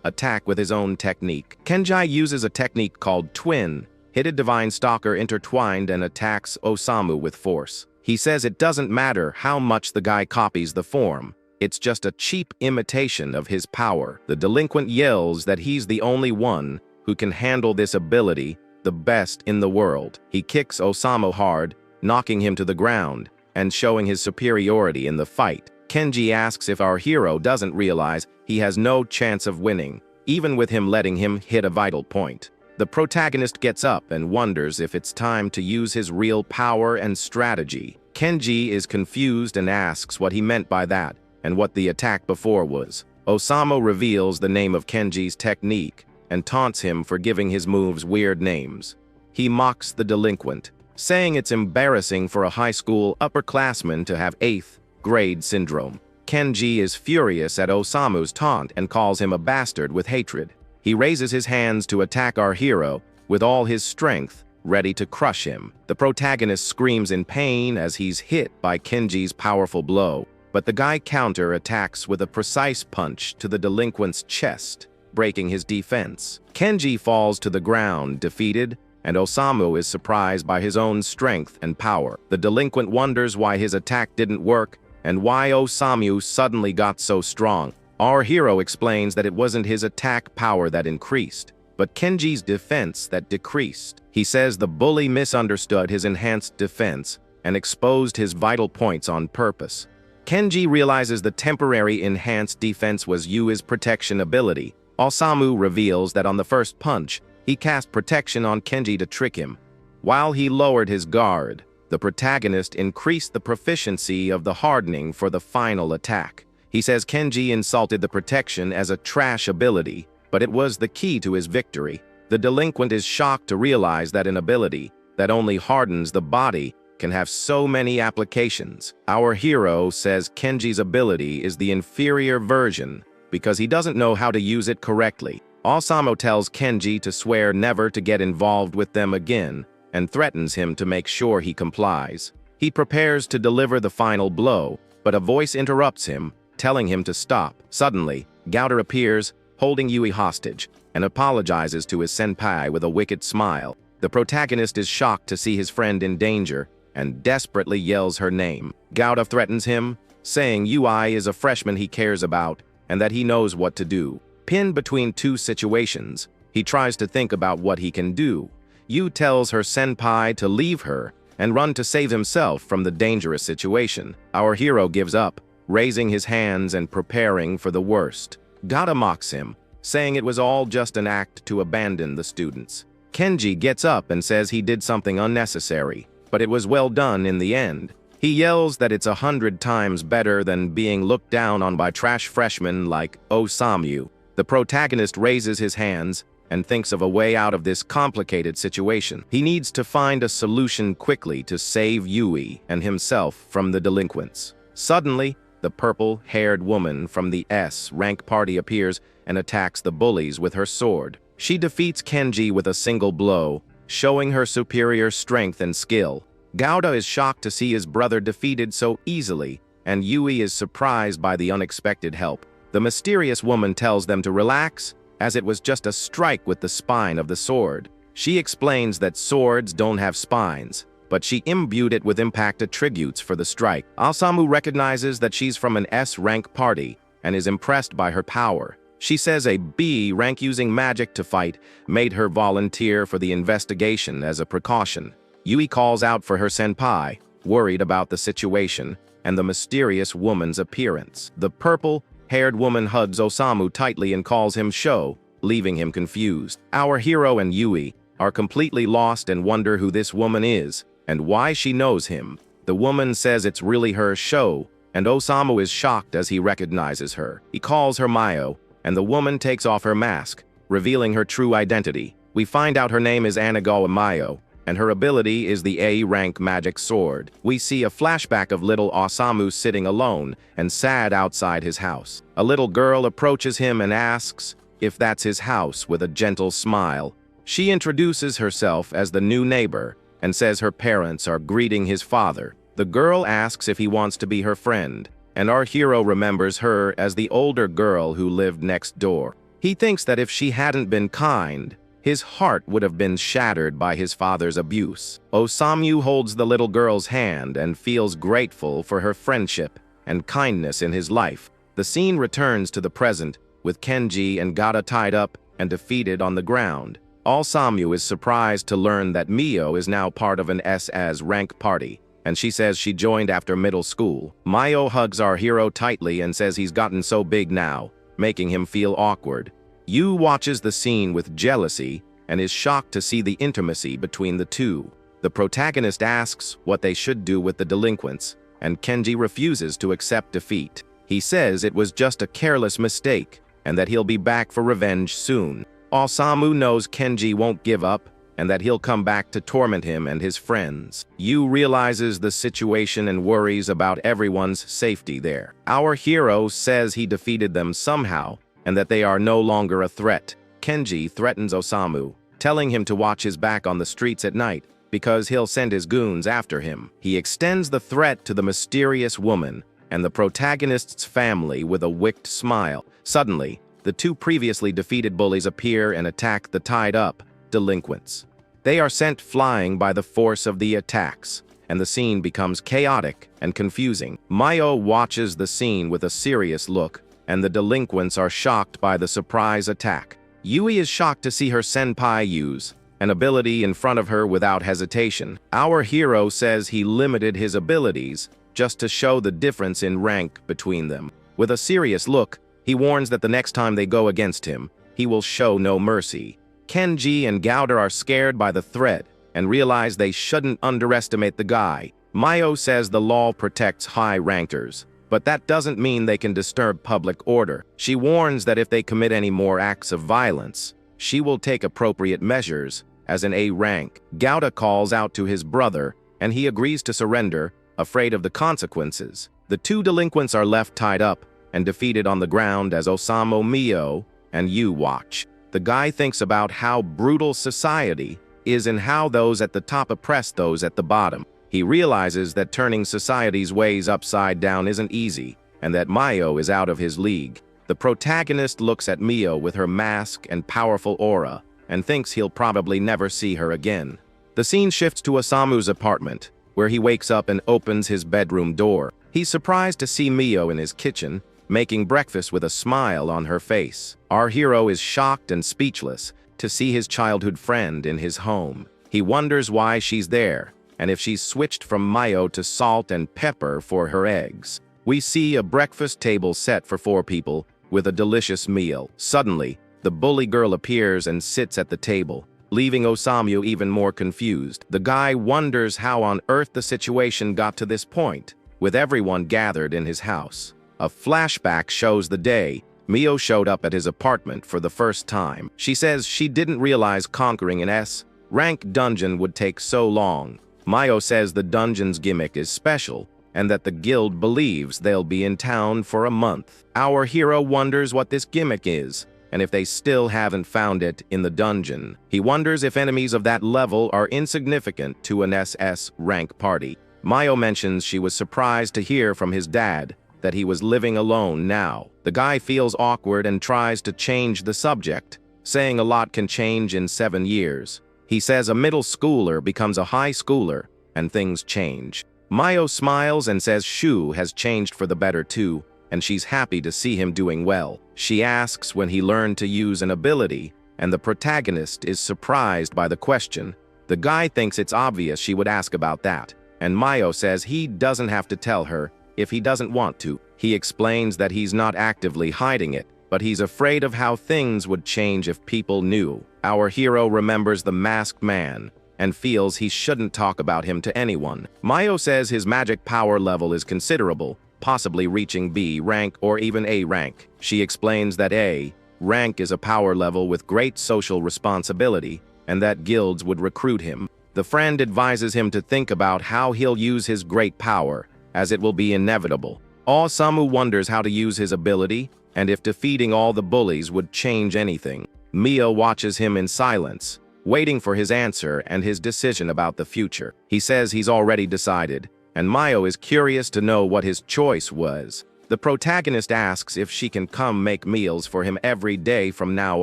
attack with his own technique. Kenji uses a technique called Twin, Hidden Divine Stalker intertwined, and attacks Osamu with force. He says it doesn't matter how much the guy copies the form, it's just a cheap imitation of his power. The delinquent yells that he's the only one who can handle this ability, the best in the world. He kicks Osamu hard, knocking him to the ground and showing his superiority in the fight. Kenji asks if our hero doesn't realize he has no chance of winning, even with him letting him hit a vital point. The protagonist gets up and wonders if it's time to use his real power and strategy. Kenji is confused and asks what he meant by that and what the attack before was. Osamu reveals the name of Kenji's technique and taunts him for giving his moves weird names. He mocks the delinquent, saying it's embarrassing for a high school upperclassman to have 8th grade syndrome. Kenji is furious at Osamu's taunt and calls him a bastard with hatred. He raises his hands to attack our hero with all his strength, ready to crush him. The protagonist screams in pain as he's hit by Kenji's powerful blow, but the guy counter-attacks with a precise punch to the delinquent's chest, breaking his defense. Kenji falls to the ground, defeated and Osamu is surprised by his own strength and power. The delinquent wonders why his attack didn't work and why Osamu suddenly got so strong. Our hero explains that it wasn't his attack power that increased, but Kenji's defense that decreased. He says the bully misunderstood his enhanced defense and exposed his vital points on purpose. Kenji realizes the temporary enhanced defense was Yui's protection ability. Osamu reveals that on the first punch, he cast protection on Kenji to trick him. While he lowered his guard, the protagonist increased the proficiency of the hardening for the final attack. He says Kenji insulted the protection as a trash ability, but it was the key to his victory. The delinquent is shocked to realize that an ability that only hardens the body can have so many applications. Our hero says Kenji's ability is the inferior version because he doesn't know how to use it correctly. Osamu tells Kenji to swear never to get involved with them again and threatens him to make sure he complies. He prepares to deliver the final blow, but a voice interrupts him, telling him to stop. Suddenly, Gouter appears, holding Yui hostage, and apologizes to his senpai with a wicked smile. The protagonist is shocked to see his friend in danger and desperately yells her name. Gouter threatens him, saying Yui is a freshman he cares about and that he knows what to do. Pinned between two situations, he tries to think about what he can do. Yu tells her senpai to leave her and run to save himself from the dangerous situation. Our hero gives up, raising his hands and preparing for the worst. Gata mocks him, saying it was all just an act to abandon the students. Kenji gets up and says he did something unnecessary, but it was well done in the end. He yells that it's 100 times better than being looked down on by trash freshmen like Osamu. The protagonist raises his hands and thinks of a way out of this complicated situation. He needs to find a solution quickly to save Yui and himself from the delinquents. Suddenly, the purple-haired woman from the S-rank party appears and attacks the bullies with her sword. She defeats Kenji with a single blow, showing her superior strength and skill. Gouda is shocked to see his brother defeated so easily, and Yui is surprised by the unexpected help. The mysterious woman tells them to relax, as it was just a strike with the spine of the sword. She explains that swords don't have spines, but she imbued it with impact attributes for the strike. Osamu recognizes that she's from an S-rank party and is impressed by her power. She says a B rank using magic to fight made her volunteer for the investigation as a precaution. Yui calls out for her senpai, worried about the situation and the mysterious woman's appearance. The purple-haired woman hugs Osamu tightly and calls him Sho, leaving him confused. Our hero and Yui are completely lost and wonder who this woman is and why she knows him. The woman says it's really her Sho, and Osamu is shocked as he recognizes her. He calls her Mayo, and the woman takes off her mask, revealing her true identity. We find out her name is Anagawa Mayo, and her ability is the A-rank magic sword. We see a flashback of little Osamu sitting alone and sad outside his house. A little girl approaches him and asks if that's his house with a gentle smile. She introduces herself as the new neighbor and says her parents are greeting his father. The girl asks if he wants to be her friend, and our hero remembers her as the older girl who lived next door. He thinks that if she hadn't been kind, his heart would have been shattered by his father's abuse. Osamu holds the little girl's hand and feels grateful for her friendship and kindness in his life. The scene returns to the present, with Kenji and Gata tied up and defeated on the ground. Osamu is surprised to learn that Mio is now part of an SS rank party, and she says she joined after middle school. Mayo hugs our hero tightly and says he's gotten so big now, making him feel awkward. Yu watches the scene with jealousy and is shocked to see the intimacy between the two. The protagonist asks what they should do with the delinquents, and Kenji refuses to accept defeat. He says it was just a careless mistake and that he'll be back for revenge soon. Osamu knows Kenji won't give up and that he'll come back to torment him and his friends. Yu realizes the situation and worries about everyone's safety there. Our hero says he defeated them somehow and that they are no longer a threat. Kenji threatens Osamu, telling him to watch his back on the streets at night because he'll send his goons after him. He extends the threat to the mysterious woman and the protagonist's family with a wicked smile. Suddenly, the two previously defeated bullies appear and attack the tied-up delinquents. They are sent flying by the force of the attacks, and the scene becomes chaotic and confusing. Mayo watches the scene with a serious look, and the delinquents are shocked by the surprise attack. Yui is shocked to see her senpai use an ability in front of her without hesitation. Our hero says he limited his abilities just to show the difference in rank between them. With a serious look, he warns that the next time they go against him, he will show no mercy. Kenji and Gouda are scared by the threat and realize they shouldn't underestimate the guy. Mayo says the law protects high rankers, but that doesn't mean they can disturb public order. She warns that if they commit any more acts of violence, she will take appropriate measures as an A rank. Gouda calls out to his brother, and he agrees to surrender, afraid of the consequences. The two delinquents are left tied up and defeated on the ground as Osamu Mio and Yu watch. The guy thinks about how brutal society is and how those at the top oppress those at the bottom. He realizes that turning society's ways upside down isn't easy, and that Mayo is out of his league. The protagonist looks at Mio with her mask and powerful aura, and thinks he'll probably never see her again. The scene shifts to Osamu's apartment, where he wakes up and opens his bedroom door. He's surprised to see Mio in his kitchen, making breakfast with a smile on her face. Our hero is shocked and speechless to see his childhood friend in his home. He wonders why she's there, and if she's switched from mayo to salt and pepper for her eggs. We see a breakfast table set for 4 people with a delicious meal. Suddenly, the bully girl appears and sits at the table, leaving Osamu even more confused. The guy wonders how on earth the situation got to this point, with everyone gathered in his house. A flashback shows the day Mio showed up at his apartment for the first time. She says she didn't realize conquering an S-rank dungeon would take so long. Mio says the dungeon's gimmick is special, and that the guild believes they'll be in town for a month. Our hero wonders what this gimmick is, and if they still haven't found it in the dungeon. He wonders if enemies of that level are insignificant to an SS rank party. Mio mentions she was surprised to hear from his dad that he was living alone now. The guy feels awkward and tries to change the subject, saying a lot can change in 7 years. He says a middle schooler becomes a high schooler, and things change. Mio smiles and says Shu has changed for the better too, and she's happy to see him doing well. She asks when he learned to use an ability, and the protagonist is surprised by the question. The guy thinks it's obvious she would ask about that, and Mio says he doesn't have to tell her if he doesn't want to. He explains that he's not actively hiding it, but he's afraid of how things would change if people knew. Our hero remembers the masked man and feels he shouldn't talk about him to anyone. Mio says his magic power level is considerable, possibly reaching B rank or even A rank. She explains that A rank is a power level with great social responsibility and that guilds would recruit him. The friend advises him to think about how he'll use his great power, as it will be inevitable. Osamu wonders how to use his ability and if defeating all the bullies would change anything. Mio watches him in silence, waiting for his answer and his decision about the future. He says he's already decided, and Mio is curious to know what his choice was. The protagonist asks if she can come make meals for him every day from now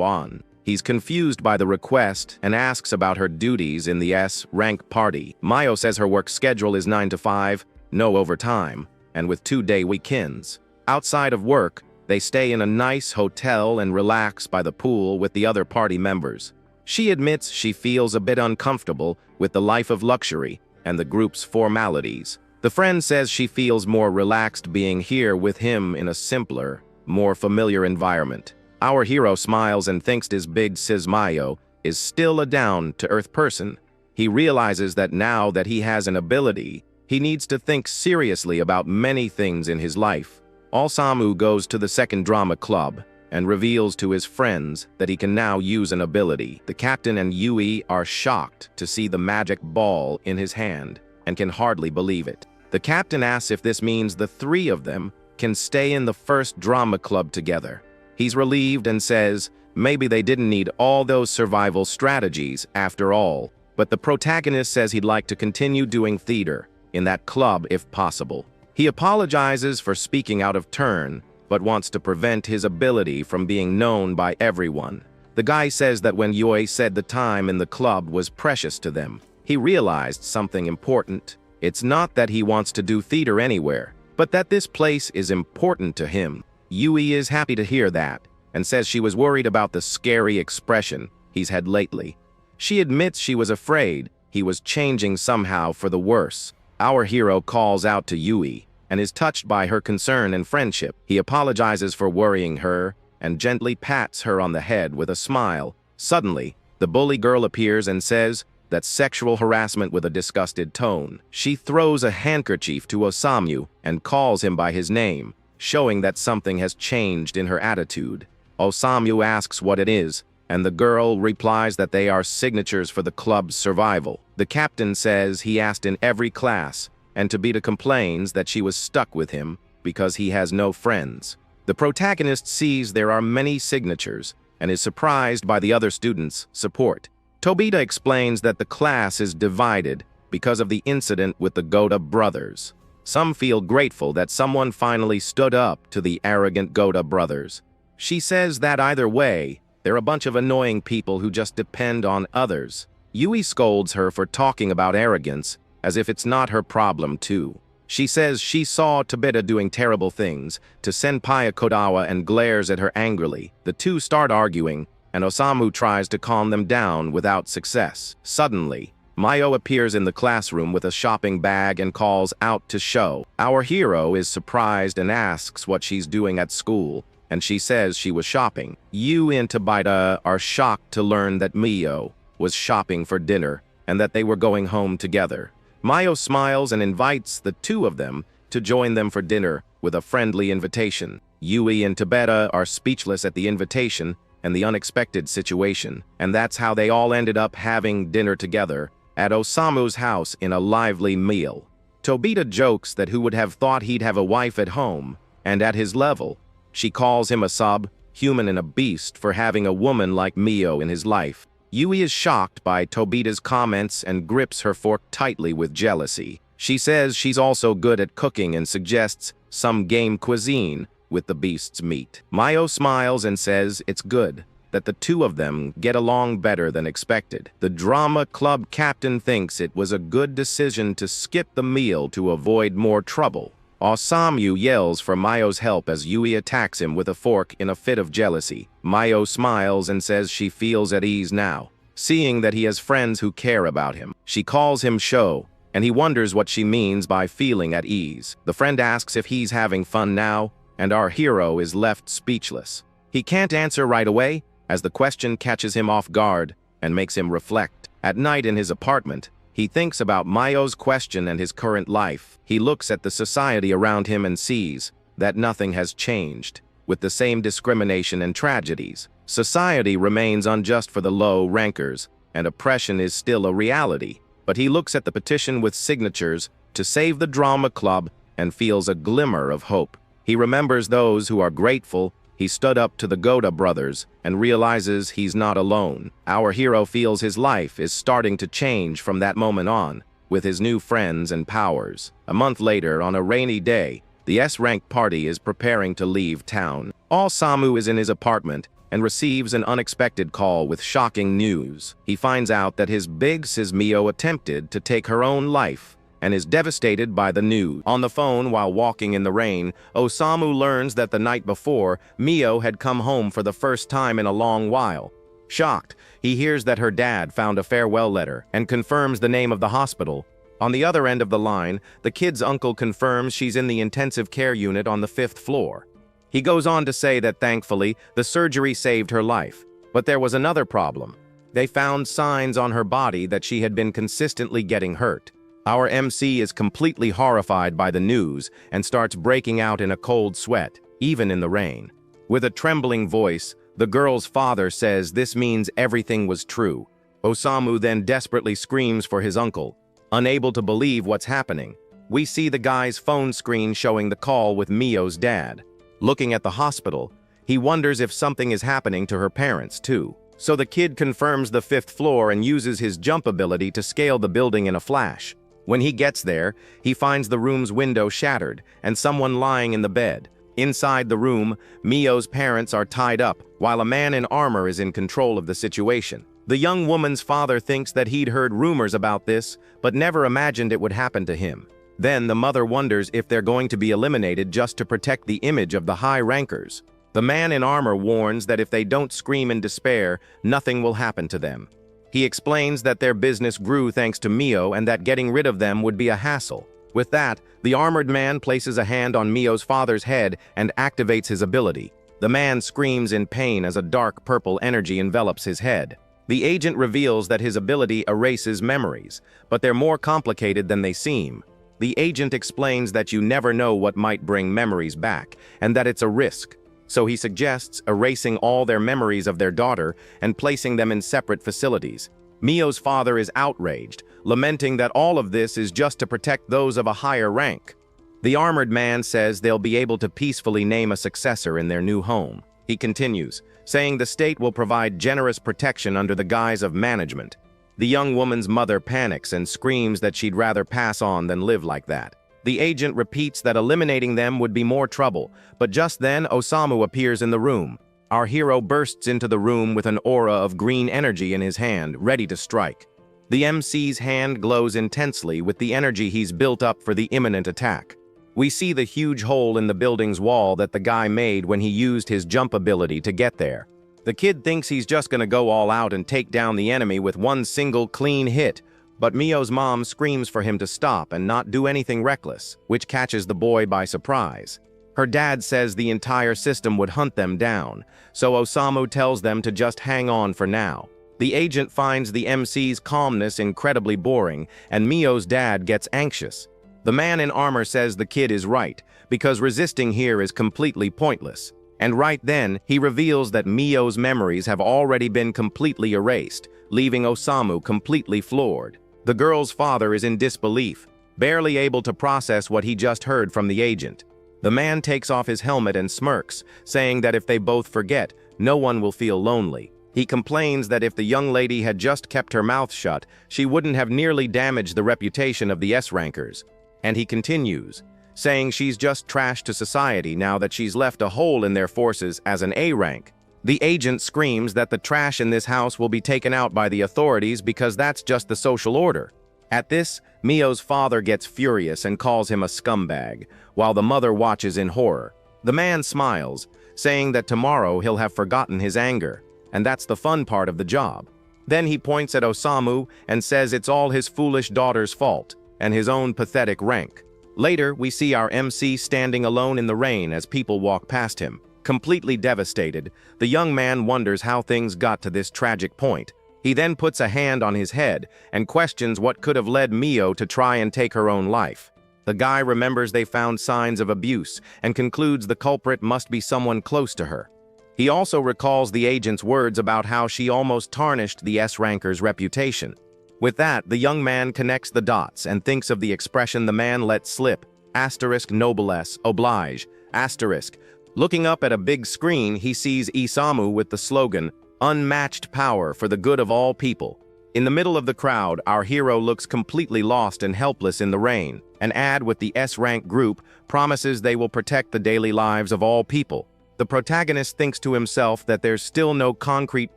on. He's confused by the request and asks about her duties in the S-rank party. Mio says her work schedule is 9 to 5, no overtime, and with 2-day weekends. Outside of work, they stay in a nice hotel and relax by the pool with the other party members. She admits she feels a bit uncomfortable with the life of luxury and the group's formalities. The friend says she feels more relaxed being here with him in a simpler, more familiar environment. Our hero smiles and thinks his big sis Mayo is still a down-to-earth person. He realizes that now that he has an ability, he needs to think seriously about many things in his life. Osamu goes to the second drama club and reveals to his friends that he can now use an ability. The captain and Yui are shocked to see the magic ball in his hand and can hardly believe it. The captain asks if this means the 3 of them can stay in the first drama club together. He's relieved and says maybe they didn't need all those survival strategies after all, but the protagonist says he'd like to continue doing theater in that club if possible. He apologizes for speaking out of turn, but wants to prevent his ability from being known by everyone. The guy says that when Yui said the time in the club was precious to them, he realized something important. It's not that he wants to do theater anywhere, but that this place is important to him. Yui is happy to hear that, and says she was worried about the scary expression he's had lately. She admits she was afraid he was changing somehow for the worse. Our hero calls out to Yui, and is touched by her concern and friendship. He apologizes for worrying her, and gently pats her on the head with a smile. Suddenly, the bully girl appears and says that sexual harassment with a disgusted tone. She throws a handkerchief to Osamu and calls him by his name, showing that something has changed in her attitude. Osamu asks what it is, and the girl replies that they are signatures for the club's survival. The captain says he asked in every class, and Tobita complains that she was stuck with him because he has no friends. The protagonist sees there are many signatures and is surprised by the other students' support. Tobita explains that the class is divided because of the incident with the Goda brothers. Some feel grateful that someone finally stood up to the arrogant Goda brothers. She says that either way, they're a bunch of annoying people who just depend on others. Yui scolds her for talking about arrogance as if it's not her problem too. She says she saw Tobita doing terrible things to Senpai Kodawa and glares at her angrily. The two start arguing, and Osamu tries to calm them down without success. Suddenly, Mayo appears in the classroom with a shopping bag and calls out to Sho. Our hero is surprised and asks what she's doing at school, and she says she was shopping. Yui and Tobita are shocked to learn that Mio was shopping for dinner and that they were going home together. Mayo smiles and invites the two of them to join them for dinner with a friendly invitation. Yui and Tobita are speechless at the invitation and the unexpected situation, and that's how they all ended up having dinner together at Osamu's house in a lively meal. Tobita jokes that who would have thought he'd have a wife at home, and at his level. She calls him a sub-human and a beast for having a woman like Mio in his life. Yui is shocked by Tobita's comments and grips her fork tightly with jealousy. She says she's also good at cooking and suggests some game cuisine with the beast's meat. Mayo smiles and says it's good that the two of them get along better than expected. The drama club captain thinks it was a good decision to skip the meal to avoid more trouble. Osamu yells for Mayo's help as Yui attacks him with a fork in a fit of jealousy. Mayo smiles and says she feels at ease now, seeing that he has friends who care about him. She calls him Sho, and he wonders what she means by feeling at ease. The friend asks if he's having fun now, and our hero is left speechless. He can't answer right away, as the question catches him off guard and makes him reflect. At night in his apartment, he thinks about Mayo's question and his current life. He looks at the society around him and sees that nothing has changed, with the same discrimination and tragedies. Society remains unjust for the low rankers, and oppression is still a reality. But he looks at the petition with signatures to save the drama club and feels a glimmer of hope. He remembers those who are grateful he stood up to the Goda brothers and realizes he's not alone. Our hero feels his life is starting to change from that moment on, with his new friends and powers. A month later, on a rainy day, the S-rank party is preparing to leave town. Osamu is in his apartment and receives an unexpected call with shocking news. He finds out that his big sis Mio attempted to take her own life and is devastated by the news. On the phone while walking in the rain, Osamu learns that the night before, Mio had come home for the first time in a long while. Shocked, he hears that her dad found a farewell letter and confirms the name of the hospital. On the other end of the line, the kid's uncle confirms she's in the intensive care unit on the 5th floor. He goes on to say that thankfully, the surgery saved her life. But there was another problem. They found signs on her body that she had been consistently getting hurt. Our MC is completely horrified by the news and starts breaking out in a cold sweat, even in the rain. With a trembling voice, the girl's father says this means everything was true. Osamu then desperately screams for his uncle, unable to believe what's happening. We see the guy's phone screen showing the call with Mio's dad. Looking at the hospital, he wonders if something is happening to her parents too. So the kid confirms the 5th floor and uses his jump ability to scale the building in a flash. When he gets there, he finds the room's window shattered and someone lying in the bed. Inside the room, Mio's parents are tied up, while a man in armor is in control of the situation. The young woman's father thinks that he'd heard rumors about this, but never imagined it would happen to him. Then the mother wonders if they're going to be eliminated just to protect the image of the high rankers. The man in armor warns that if they don't scream in despair, nothing will happen to them. He explains that their business grew thanks to Mio and that getting rid of them would be a hassle. With that, the armored man places a hand on Mio's father's head and activates his ability. The man screams in pain as a dark purple energy envelops his head. The agent reveals that his ability erases memories, but they're more complicated than they seem. The agent explains that you never know what might bring memories back, and that it's a risk. So he suggests erasing all their memories of their daughter and placing them in separate facilities. Mio's father is outraged, lamenting that all of this is just to protect those of a higher rank. The armored man says they'll be able to peacefully name a successor in their new home. He continues, saying the state will provide generous protection under the guise of management. The young woman's mother panics and screams that she'd rather pass on than live like that. The agent repeats that eliminating them would be more trouble, but just then Osamu appears in the room. Our hero bursts into the room with an aura of green energy in his hand, ready to strike. The MC's hand glows intensely with the energy he's built up for the imminent attack. We see the huge hole in the building's wall that the guy made when he used his jump ability to get there. The kid thinks he's just gonna go all out and take down the enemy with one single clean hit, but Mio's mom screams for him to stop and not do anything reckless, which catches the boy by surprise. Her dad says the entire system would hunt them down, so Osamu tells them to just hang on for now. The agent finds the MC's calmness incredibly boring, and Mio's dad gets anxious. The man in armor says the kid is right, because resisting here is completely pointless. And right then, he reveals that Mio's memories have already been completely erased, leaving Osamu completely floored. The girl's father is in disbelief, barely able to process what he just heard from the agent. The man takes off his helmet and smirks, saying that if they both forget, no one will feel lonely. He complains that if the young lady had just kept her mouth shut, she wouldn't have nearly damaged the reputation of the S-rankers. And he continues, saying she's just trash to society now that she's left a hole in their forces as an A rank. The agent screams that the trash in this house will be taken out by the authorities because that's just the social order. At this, Mio's father gets furious and calls him a scumbag, while the mother watches in horror. The man smiles, saying that tomorrow he'll have forgotten his anger, and that's the fun part of the job. Then he points at Osamu and says it's all his foolish daughter's fault, and his own pathetic rank. Later, we see our MC standing alone in the rain as people walk past him. Completely devastated, the young man wonders how things got to this tragic point. He then puts a hand on his head and questions what could have led Mio to try and take her own life. The guy remembers they found signs of abuse and concludes the culprit must be someone close to her. He also recalls the agent's words about how she almost tarnished the S-ranker's reputation. With that, the young man connects the dots and thinks of the expression the man let slip, *noblesse, oblige, *. Looking up at a big screen, he sees Isamu with the slogan, "Unmatched power for the good of all people." In the middle of the crowd, our hero looks completely lost and helpless in the rain. An ad with the S-rank group promises they will protect the daily lives of all people. The protagonist thinks to himself that there's still no concrete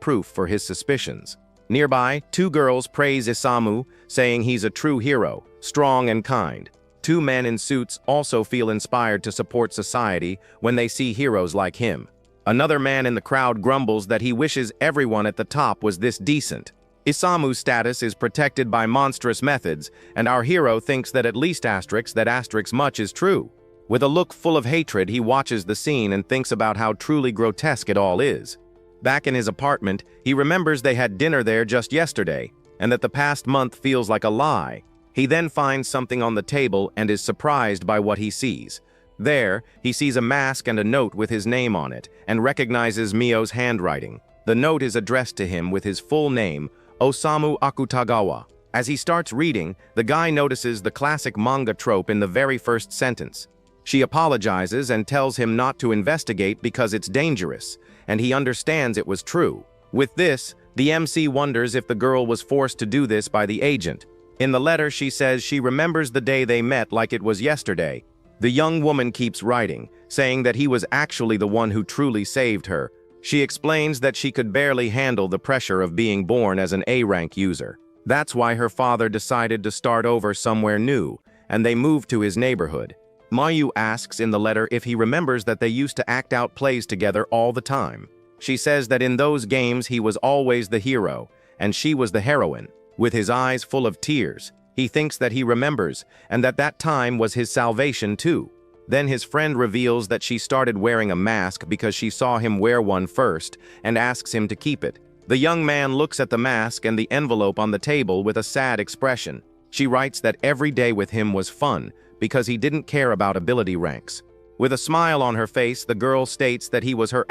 proof for his suspicions. Nearby, two girls praise Isamu, saying he's a true hero, strong and kind. Two men in suits also feel inspired to support society when they see heroes like him. Another man in the crowd grumbles that he wishes everyone at the top was this decent. Isamu's status is protected by monstrous methods, and our hero thinks that at least that much is true. With a look full of hatred, he watches the scene and thinks about how truly grotesque it all is. Back in his apartment, he remembers they had dinner there just yesterday, and that the past month feels like a lie. He then finds something on the table and is surprised by what he sees. There, he sees a mask and a note with his name on it, and recognizes Mio's handwriting. The note is addressed to him with his full name, Osamu Akutagawa. As he starts reading, the guy notices the classic manga trope in the very first sentence. She apologizes and tells him not to investigate because it's dangerous, and he understands it was true. With this, the MC wonders if the girl was forced to do this by the agent. In the letter, she says she remembers the day they met like it was yesterday. The young woman keeps writing, saying that he was actually the one who truly saved her. She explains that she could barely handle the pressure of being born as an A-rank user. That's why her father decided to start over somewhere new, and they moved to his neighborhood. Mayu asks in the letter if he remembers that they used to act out plays together all the time. She says that in those games he was always the hero, and she was the heroine. With his eyes full of tears, he thinks that he remembers, and that time was his salvation too. Then his friend reveals that she started wearing a mask because she saw him wear one first, and asks him to keep it. The young man looks at the mask and the envelope on the table with a sad expression. She writes that every day with him was fun, because he didn't care about ability ranks. With a smile on her face, the girl states that he was her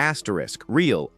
real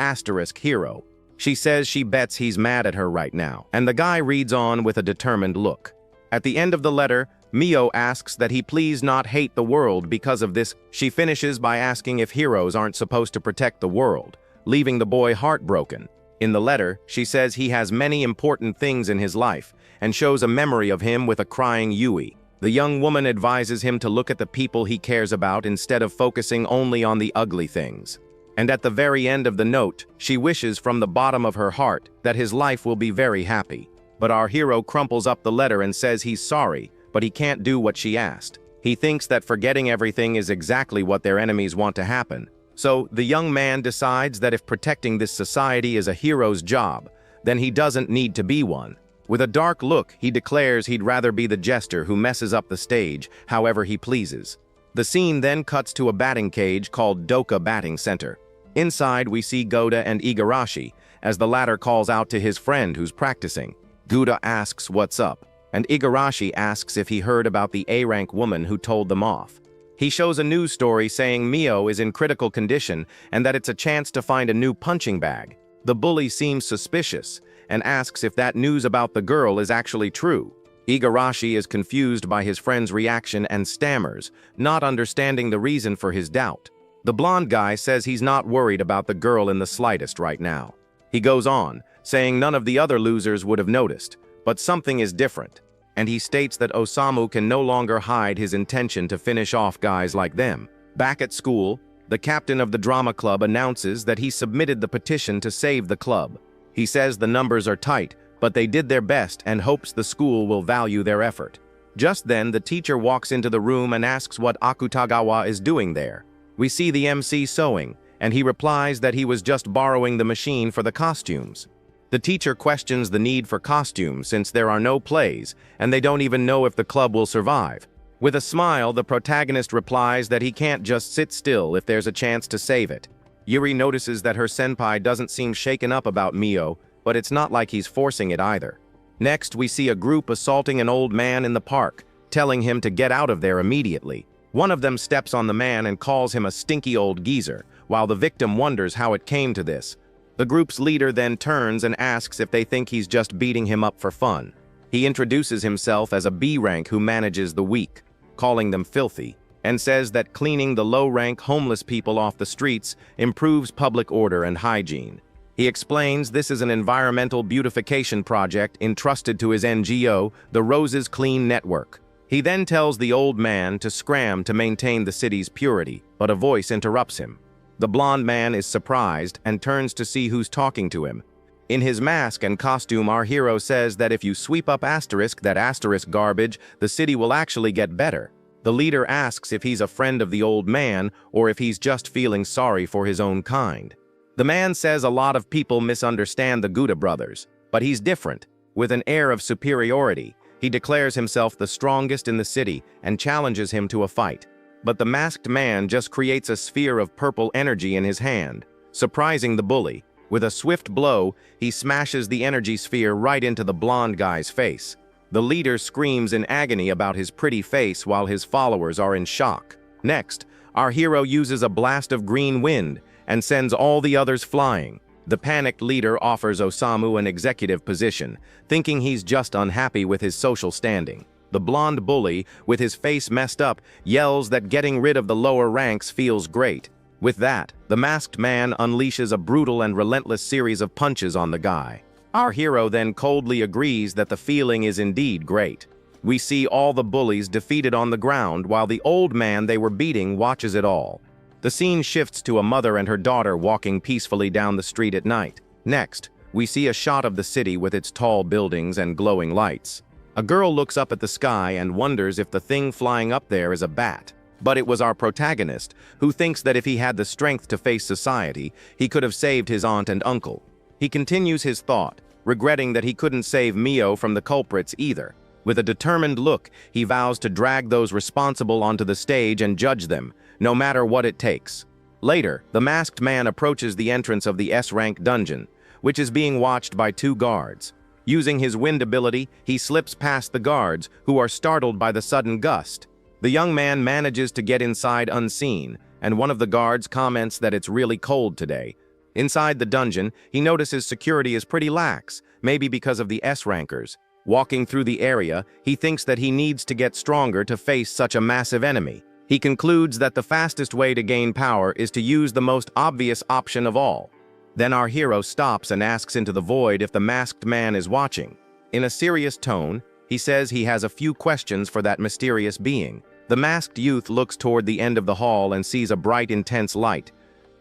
hero. She says she bets he's mad at her right now, and the guy reads on with a determined look. At the end of the letter, Mio asks that he please not hate the world because of this. She finishes by asking if heroes aren't supposed to protect the world, leaving the boy heartbroken. In the letter, she says he has many important things in his life, and shows a memory of him with a crying Yui. The young woman advises him to look at the people he cares about instead of focusing only on the ugly things. And at the very end of the note, she wishes from the bottom of her heart that his life will be very happy. But our hero crumples up the letter and says he's sorry, but he can't do what she asked. He thinks that forgetting everything is exactly what their enemies want to happen. So the young man decides that if protecting this society is a hero's job, then he doesn't need to be one. With a dark look, he declares he'd rather be the jester who messes up the stage however he pleases. The scene then cuts to a batting cage called Doka Batting Center. Inside, we see Goda and Igarashi, as the latter calls out to his friend who's practicing. Goda asks what's up, and Igarashi asks if he heard about the A-rank woman who told them off. He shows a news story saying Mio is in critical condition and that it's a chance to find a new punching bag. The bully seems suspicious and asks if that news about the girl is actually true. Igarashi is confused by his friend's reaction and stammers, not understanding the reason for his doubt. The blonde guy says he's not worried about the girl in the slightest right now. He goes on, saying none of the other losers would have noticed, but something is different, and he states that Osamu can no longer hide his intention to finish off guys like them. Back at school, the captain of the drama club announces that he submitted the petition to save the club. He says the numbers are tight, but they did their best and hopes the school will value their effort. Just then, the teacher walks into the room and asks what Akutagawa is doing there. We see the MC sewing, and he replies that he was just borrowing the machine for the costumes. The teacher questions the need for costumes since there are no plays, and they don't even know if the club will survive. With a smile, the protagonist replies that he can't just sit still if there's a chance to save it. Yuri notices that her senpai doesn't seem shaken up about Mio, but it's not like he's forcing it either. Next, we see a group assaulting an old man in the park, telling him to get out of there immediately. One of them steps on the man and calls him a stinky old geezer, while the victim wonders how it came to this. The group's leader then turns and asks if they think he's just beating him up for fun. He introduces himself as a B-rank who manages the weak, calling them filthy, and says that cleaning the low-rank homeless people off the streets improves public order and hygiene. He explains this is an environmental beautification project entrusted to his NGO, the Roses Clean Network. He then tells the old man to scram to maintain the city's purity, but a voice interrupts him. The blonde man is surprised and turns to see who's talking to him. In his mask and costume, our hero says that if you sweep up that asterisk garbage, the city will actually get better. The leader asks if he's a friend of the old man or if he's just feeling sorry for his own kind. The man says a lot of people misunderstand the Gouda brothers, but he's different. With an air of superiority, he declares himself the strongest in the city and challenges him to a fight. But the masked man just creates a sphere of purple energy in his hand, surprising the bully. With a swift blow, he smashes the energy sphere right into the blonde guy's face. The leader screams in agony about his pretty face while his followers are in shock. Next, our hero uses a blast of green wind and sends all the others flying. The panicked leader offers Osamu an executive position, thinking he's just unhappy with his social standing. The blonde bully, with his face messed up, yells that getting rid of the lower ranks feels great. With that, the masked man unleashes a brutal and relentless series of punches on the guy. Our hero then coldly agrees that the feeling is indeed great. We see all the bullies defeated on the ground while the old man they were beating watches it all. The scene shifts to a mother and her daughter walking peacefully down the street at night. Next, we see a shot of the city with its tall buildings and glowing lights. A girl looks up at the sky and wonders if the thing flying up there is a bat. But it was our protagonist, who thinks that if he had the strength to face society, he could have saved his aunt and uncle. He continues his thought, regretting that he couldn't save Mio from the culprits either. With a determined look, he vows to drag those responsible onto the stage and judge them, no matter what it takes. Later, the masked man approaches the entrance of the S-rank dungeon, which is being watched by 2 guards. Using his wind ability, he slips past the guards, who are startled by the sudden gust. The young man manages to get inside unseen, and one of the guards comments that it's really cold today. Inside the dungeon, he notices security is pretty lax, maybe because of the S-rankers. Walking through the area, he thinks that he needs to get stronger to face such a massive enemy. He concludes that the fastest way to gain power is to use the most obvious option of all. Then our hero stops and asks into the void if the masked man is watching. In a serious tone, he says he has a few questions for that mysterious being. The masked youth looks toward the end of the hall and sees a bright, intense light.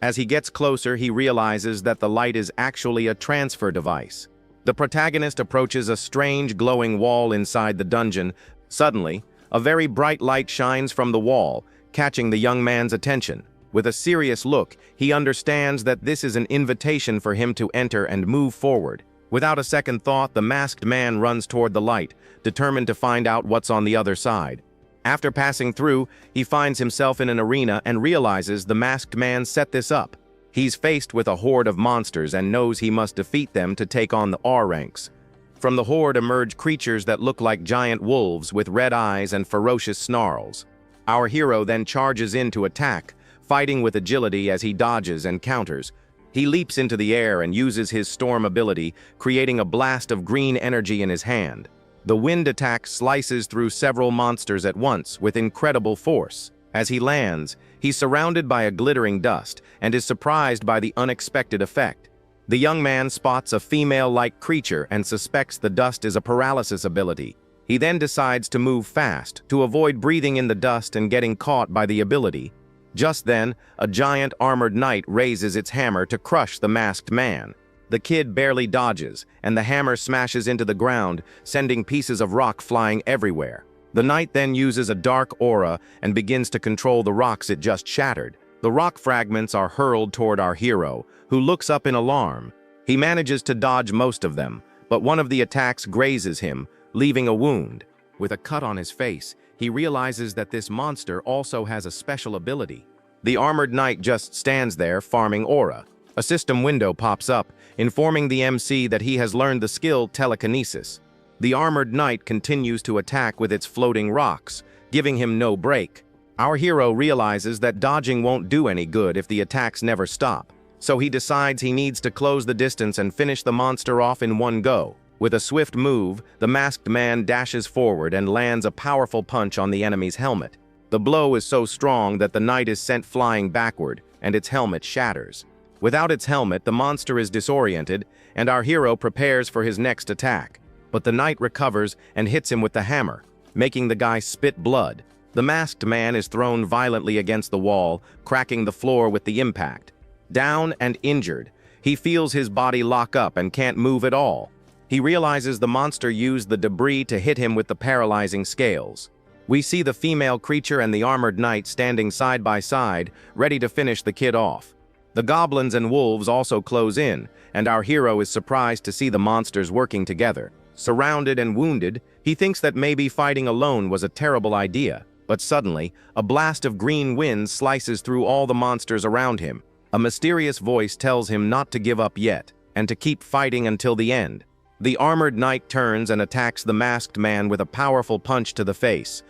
As he gets closer, he realizes that the light is actually a transfer device. The protagonist approaches a strange, glowing wall inside the dungeon. Suddenly, a very bright light shines from the wall, catching the young man's attention. With a serious look, he understands that this is an invitation for him to enter and move forward. Without a second thought, the masked man runs toward the light, determined to find out what's on the other side. After passing through, he finds himself in an arena and realizes the masked man set this up. He's faced with a horde of monsters and knows he must defeat them to take on the R ranks. From the horde emerge creatures that look like giant wolves with red eyes and ferocious snarls. Our hero then charges in to attack, fighting with agility as he dodges and counters. He leaps into the air and uses his storm ability, creating a blast of green energy in his hand. The wind attack slices through several monsters at once with incredible force. As he lands, he's surrounded by a glittering dust and is surprised by the unexpected effect. The young man spots a female-like creature and suspects the dust is a paralysis ability. He then decides to move fast, to avoid breathing in the dust and getting caught by the ability. Just then, a giant armored knight raises its hammer to crush the masked man. The kid barely dodges, and the hammer smashes into the ground, sending pieces of rock flying everywhere. The knight then uses a dark aura and begins to control the rocks it just shattered. The rock fragments are hurled toward our hero, who looks up in alarm. He manages to dodge most of them, but one of the attacks grazes him, leaving a wound. With a cut on his face, he realizes that this monster also has a special ability. The armored knight just stands there farming aura. A system window pops up, informing the MC that he has learned the skill telekinesis. The armored knight continues to attack with its floating rocks, giving him no break. Our hero realizes that dodging won't do any good if the attacks never stop, so he decides he needs to close the distance and finish the monster off in one go. With a swift move, the masked man dashes forward and lands a powerful punch on the enemy's helmet. The blow is so strong that the knight is sent flying backward, and its helmet shatters. Without its helmet, the monster is disoriented, and our hero prepares for his next attack. But the knight recovers and hits him with the hammer, making the guy spit blood. The masked man is thrown violently against the wall, cracking the floor with the impact. Down and injured, he feels his body lock up and can't move at all. He realizes the monster used the debris to hit him with the paralyzing scales. We see the female creature and the armored knight standing side by side, ready to finish the kid off. The goblins and wolves also close in, and our hero is surprised to see the monsters working together. Surrounded and wounded, he thinks that maybe fighting alone was a terrible idea, but suddenly, a blast of green wind slices through all the monsters around him. A mysterious voice tells him not to give up yet, and to keep fighting until the end. The armored knight turns and attacks the masked man with a powerful punch to the face.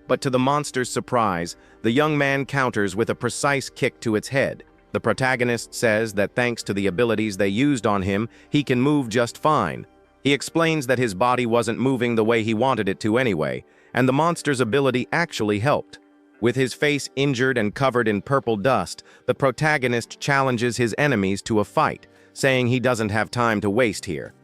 But to the monster's surprise, the young man counters with a precise kick to its head. The protagonist says that thanks to the abilities they used on him, he can move just fine. He explains that his body wasn't moving the way he wanted it to anyway, and the monster's ability actually helped. With his face injured and covered in purple dust, the protagonist challenges his enemies to a fight, saying he doesn't have time to waste here.